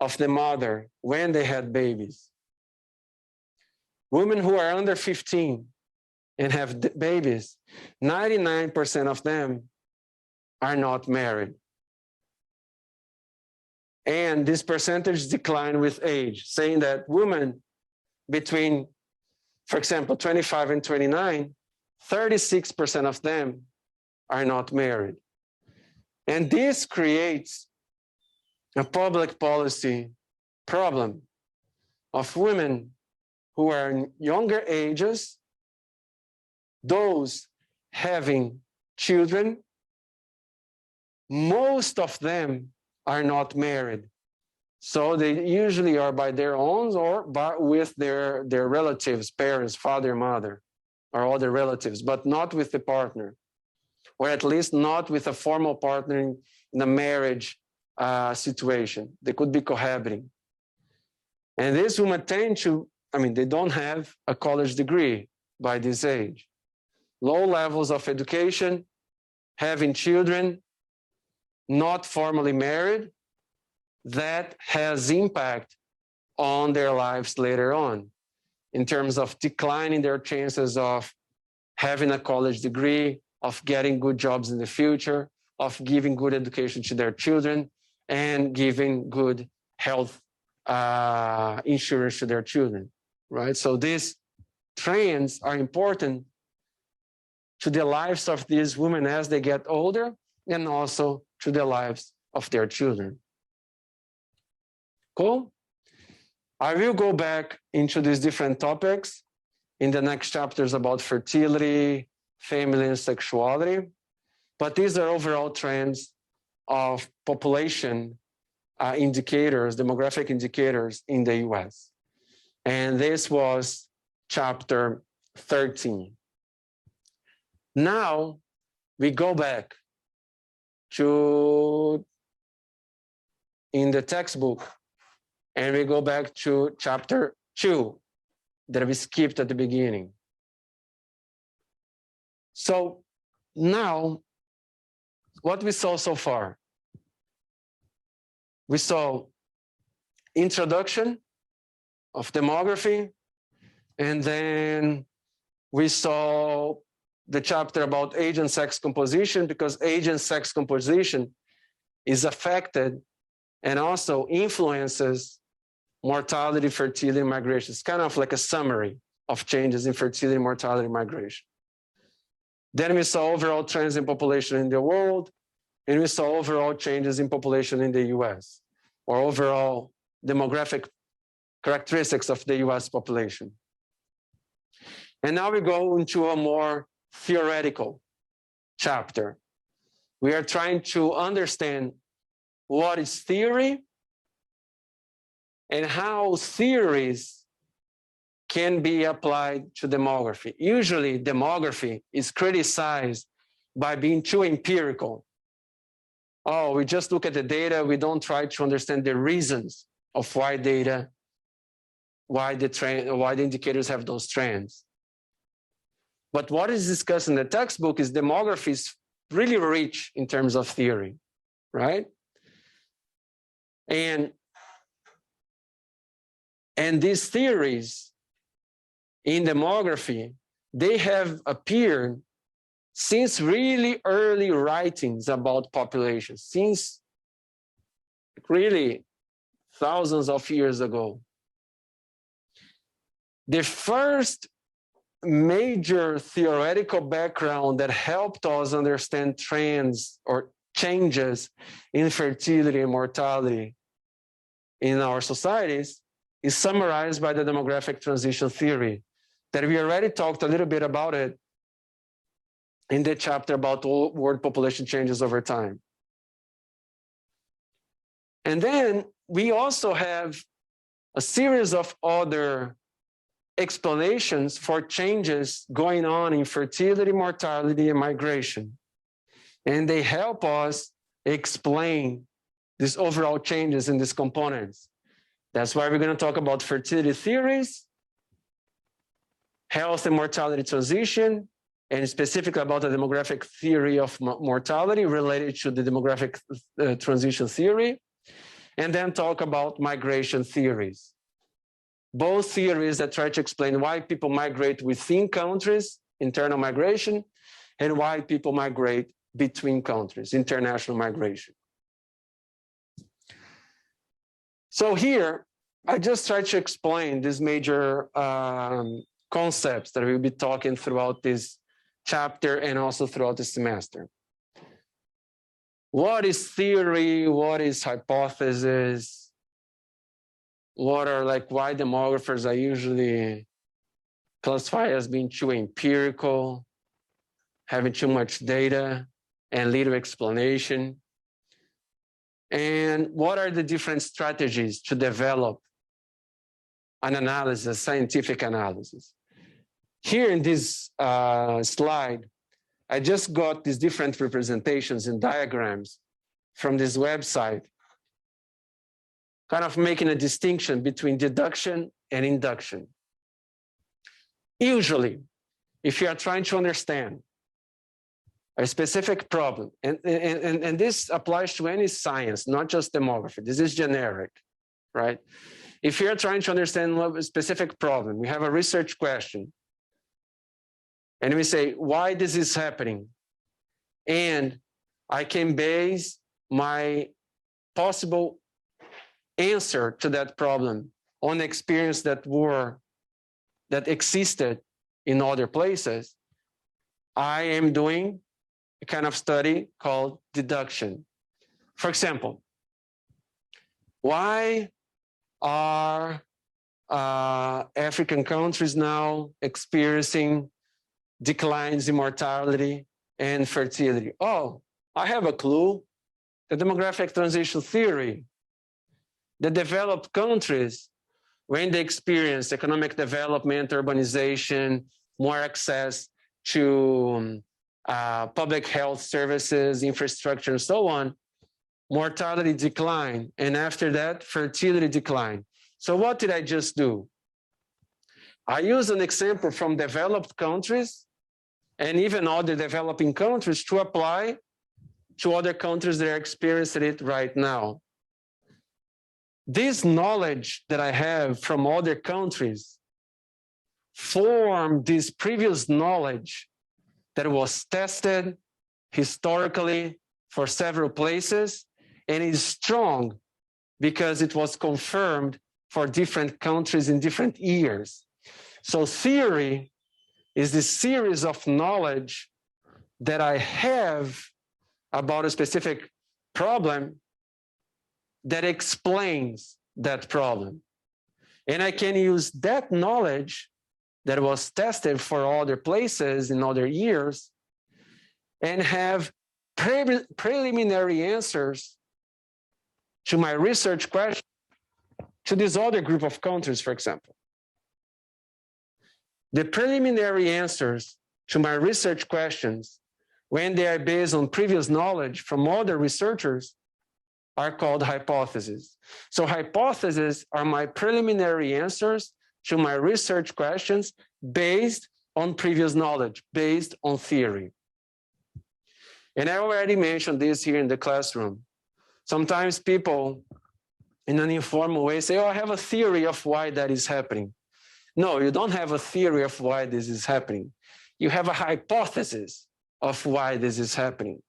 of the mother when they had babies. Women who are under 15 and have babies, 99% of them are not married. And this percentage declined with age, saying that women between, for example, 25 and 29, 36% of them are not married. And this creates a public policy problem of women who are in younger ages, those having children, most of them are not married. So they usually are by their own or with their relatives, parents, father, mother, or other relatives, but not with the partner, or at least not with a formal partner in a marriage situation. They could be cohabiting. And these women tend to, they don't have a college degree by this age. Low levels of education, having children, not formally married, that has impact on their lives later on in terms of declining their chances of having a college degree, of getting good jobs in the future, of giving good education to their children, and giving good health insurance to their children, right? So these trends are important to the lives of these women as they get older, and also to the lives of their children. Cool? I will go back into these different topics in the next chapters about fertility, family, and sexuality. But these are overall trends of population indicators, demographic indicators in the US. And this was chapter 13. Now we go back to in the textbook, and we go back to chapter 2 that we skipped at the beginning. So now, what we saw so far, we saw introduction of demography, and then we saw the chapter about age and sex composition, because age and sex composition is affected and also influences mortality, fertility, and migration. It's kind of like a summary of changes in fertility, mortality, and migration. Then we saw overall trends in population in the world, and we saw overall changes in population in the US, or overall demographic characteristics of the US population. And now we go into a more theoretical chapter. We are trying to understand what is theory and how theories can be applied to demography. Usually, demography is criticized by being too empirical. Oh, we just look at the data, we don't try to understand the reasons of why the indicators have those trends. But what is discussed in the textbook is demography is really rich in terms of theory, right? And these theories in demography, they have appeared since really early writings about population, since really thousands of years ago. The first major theoretical background that helped us understand trends or changes in fertility and mortality in our societies is summarized by the demographic transition theory, that we already talked a little bit about it in the chapter about world population changes over time. And then we also have a series of other explanations for changes going on in fertility, mortality, and migration. And they help us explain these overall changes in these components. That's why we're going to talk about fertility theories, health and mortality transition, and specifically about the demographic theory of mortality related to the demographic transition theory, and then talk about migration theories. Both theories that try to explain why people migrate within countries, internal migration, and why people migrate between countries, international migration. So here, I just try to explain these major concepts that we'll be talking throughout this chapter and also throughout the semester. What is theory? What is hypothesis? What are why demographers are usually classified as being too empirical, having too much data and little explanation? And what are the different strategies to develop an analysis, scientific analysis? Here in this slide, I just got these different representations and diagrams from this website, kind of making a distinction between deduction and induction. Usually, if you are trying to understand a specific problem, and this applies to any science, not just demography, this is generic, right? If you're trying to understand a specific problem, we have a research question, and we say, why this is happening? And I can base my possible answer to that problem on the experience that existed in other places. I am doing a kind of study called deduction. For example, why are African countries now experiencing declines in mortality and fertility? Oh, I have a clue. The demographic transition theory. The developed countries, when they experience economic development, urbanization, more access to public health services, infrastructure, and so on, mortality decline, and after that, fertility decline. So what did I just do? I use an example from developed countries and even other developing countries to apply to other countries that are experiencing it right now. This knowledge that I have from other countries form this previous knowledge that was tested historically for several places and is strong because it was confirmed for different countries in different years. So theory is this series of knowledge that I have about a specific problem that explains that problem. And I can use that knowledge that was tested for other places in other years and have preliminary answers to my research question to this other group of countries, for example. The preliminary answers to my research questions, when they are based on previous knowledge from other researchers, are called hypotheses. So hypotheses are my preliminary answers to my research questions based on previous knowledge, based on theory. And I already mentioned this here in the classroom. Sometimes people, in an informal way, say, oh, I have a theory of why that is happening. No, you don't have a theory of why this is happening. You have a hypothesis of why this is happening.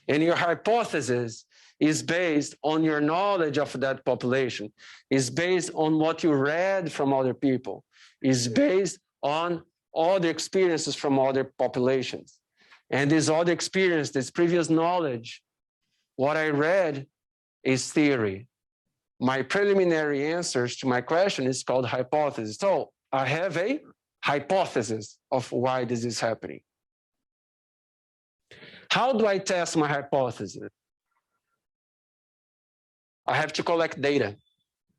And your hypothesis is based on your knowledge of that population, is based on what you read from other people, is based on all the experiences from other populations. And this other experience, this previous knowledge, what I read is theory. My preliminary answers to my question is called hypothesis. So I have a hypothesis of why this is happening. How do I test my hypothesis? I have to collect data.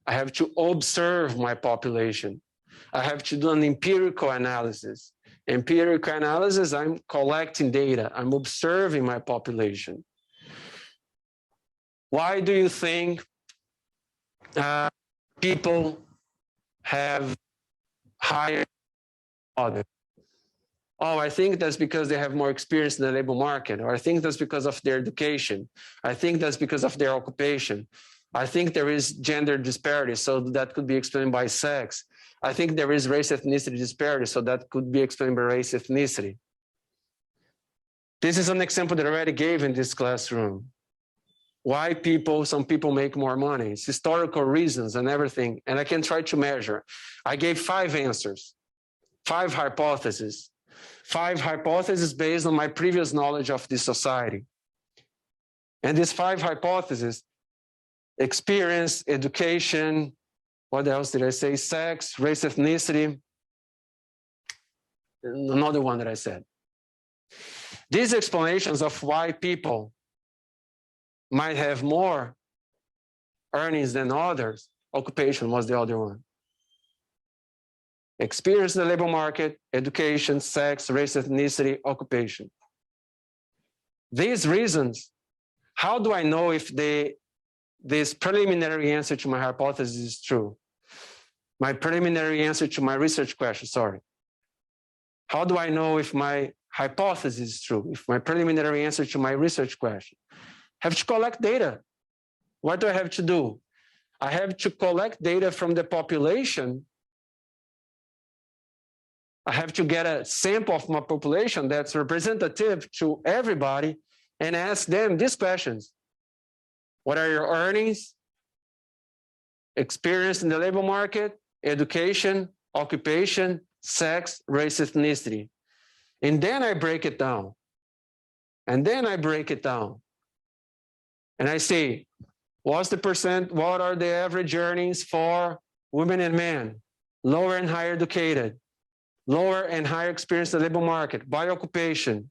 I have to observe my population. I have to do an empirical analysis. Empirical analysis, I'm collecting data. I'm observing my population. Why do you think people have higher others? Oh, I think that's because they have more experience in the labor market, or I think that's because of their education. I think that's because of their occupation. I think there is gender disparity, so that could be explained by sex. I think there is race ethnicity disparity, so that could be explained by race ethnicity. This is an example that I already gave in this classroom. Why some people make more money. It's historical reasons and everything, and I can try to measure. I gave 5 answers, 5 hypotheses. 5 hypotheses based on my previous knowledge of this society. And these 5 hypotheses, experience, education, what else did I say? Sex, race, ethnicity, another one that I said. These explanations of why people might have more earnings than others, occupation was the other one. Experience in the labor market, education, sex, race, ethnicity, occupation. These reasons, how do I know if this preliminary answer to my hypothesis is true? My preliminary answer to my research question, sorry. How do I know if my hypothesis is true? If my preliminary answer to my research question? I have to collect data. What do I have to do? I have to collect data from the population. I have to get a sample of my population that's representative to everybody and ask them these questions. What are your earnings? Experience in the labor market, education, occupation, sex, race, ethnicity. And then I break it down. And then I break it down. And I say, what are the average earnings for women and men, lower and higher educated, lower and higher experience in the labor market, by occupation.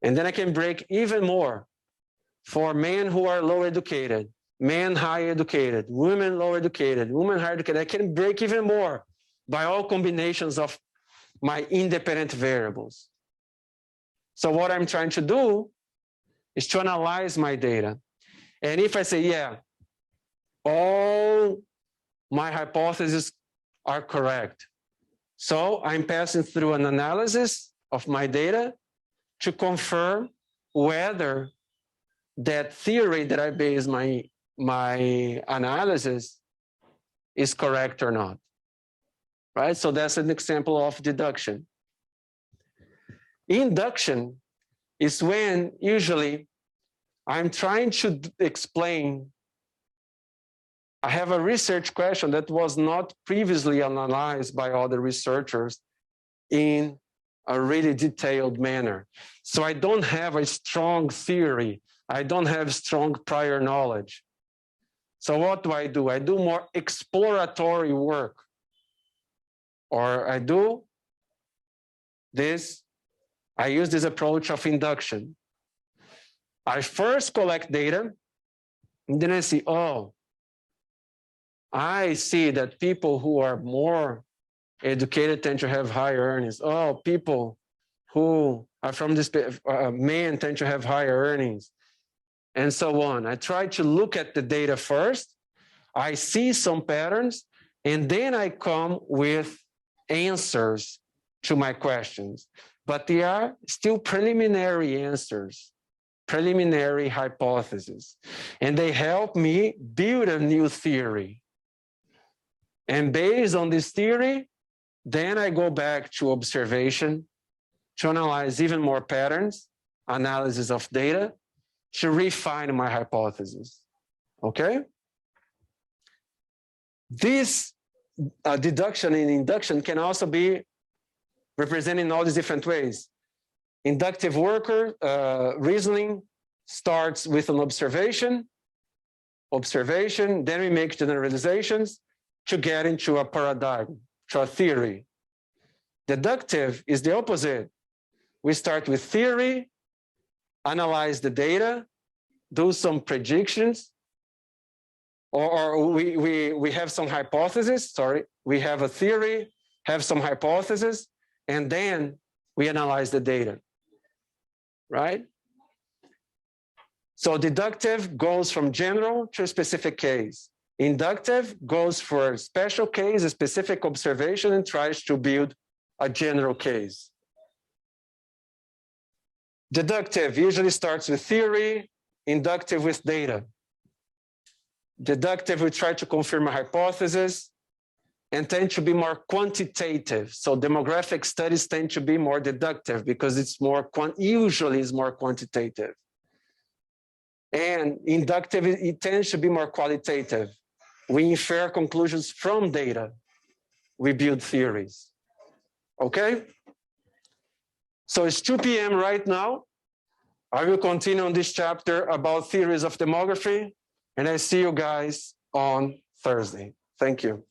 And then I can break even more for men who are low educated, men high educated, women low educated, women higher educated. I can break even more by all combinations of my independent variables. So what I'm trying to do is to analyze my data. And if I say, yeah, all my hypotheses are correct. So I'm passing through an analysis of my data to confirm whether that theory that I base my analysis is correct or not. Right? So that's an example of deduction. Induction is when usually I'm trying to explain. I have a research question that was not previously analyzed by other researchers in a really detailed manner. So I don't have a strong theory. I don't have strong prior knowledge. So what do? I do more exploratory work. Or I do this, I use this approach of induction. I first collect data, and then I see, oh, I see that people who are more educated tend to have higher earnings. Oh, people who are from this, men tend to have higher earnings, and so on. I try to look at the data first. I see some patterns, and then I come with answers to my questions. But they are still preliminary answers, preliminary hypotheses, and they help me build a new theory. And based on this theory, then I go back to observation to analyze even more patterns, analysis of data, to refine my hypothesis. Okay? This deduction and induction can also be represented in all these different ways. Inductive worker reasoning starts with an observation, then we make generalizations to get into a paradigm, to a theory. Deductive is the opposite. We start with theory, analyze the data, do some predictions, or we have some hypothesis, sorry, we have a theory, have some hypothesis, and then we analyze the data, right? So deductive goes from general to a specific case. Inductive goes for a special case, a specific observation, and tries to build a general case. Deductive usually starts with theory, inductive with data. Deductive, we try to confirm a hypothesis and tend to be more quantitative. So demographic studies tend to be more deductive because it's more, usually is more quantitative. And inductive, it tends to be more qualitative. We infer conclusions from data. We build theories. Okay? So it's 2 p.m. right now. I will continue on this chapter about theories of demography, and I see you guys on Thursday. Thank you.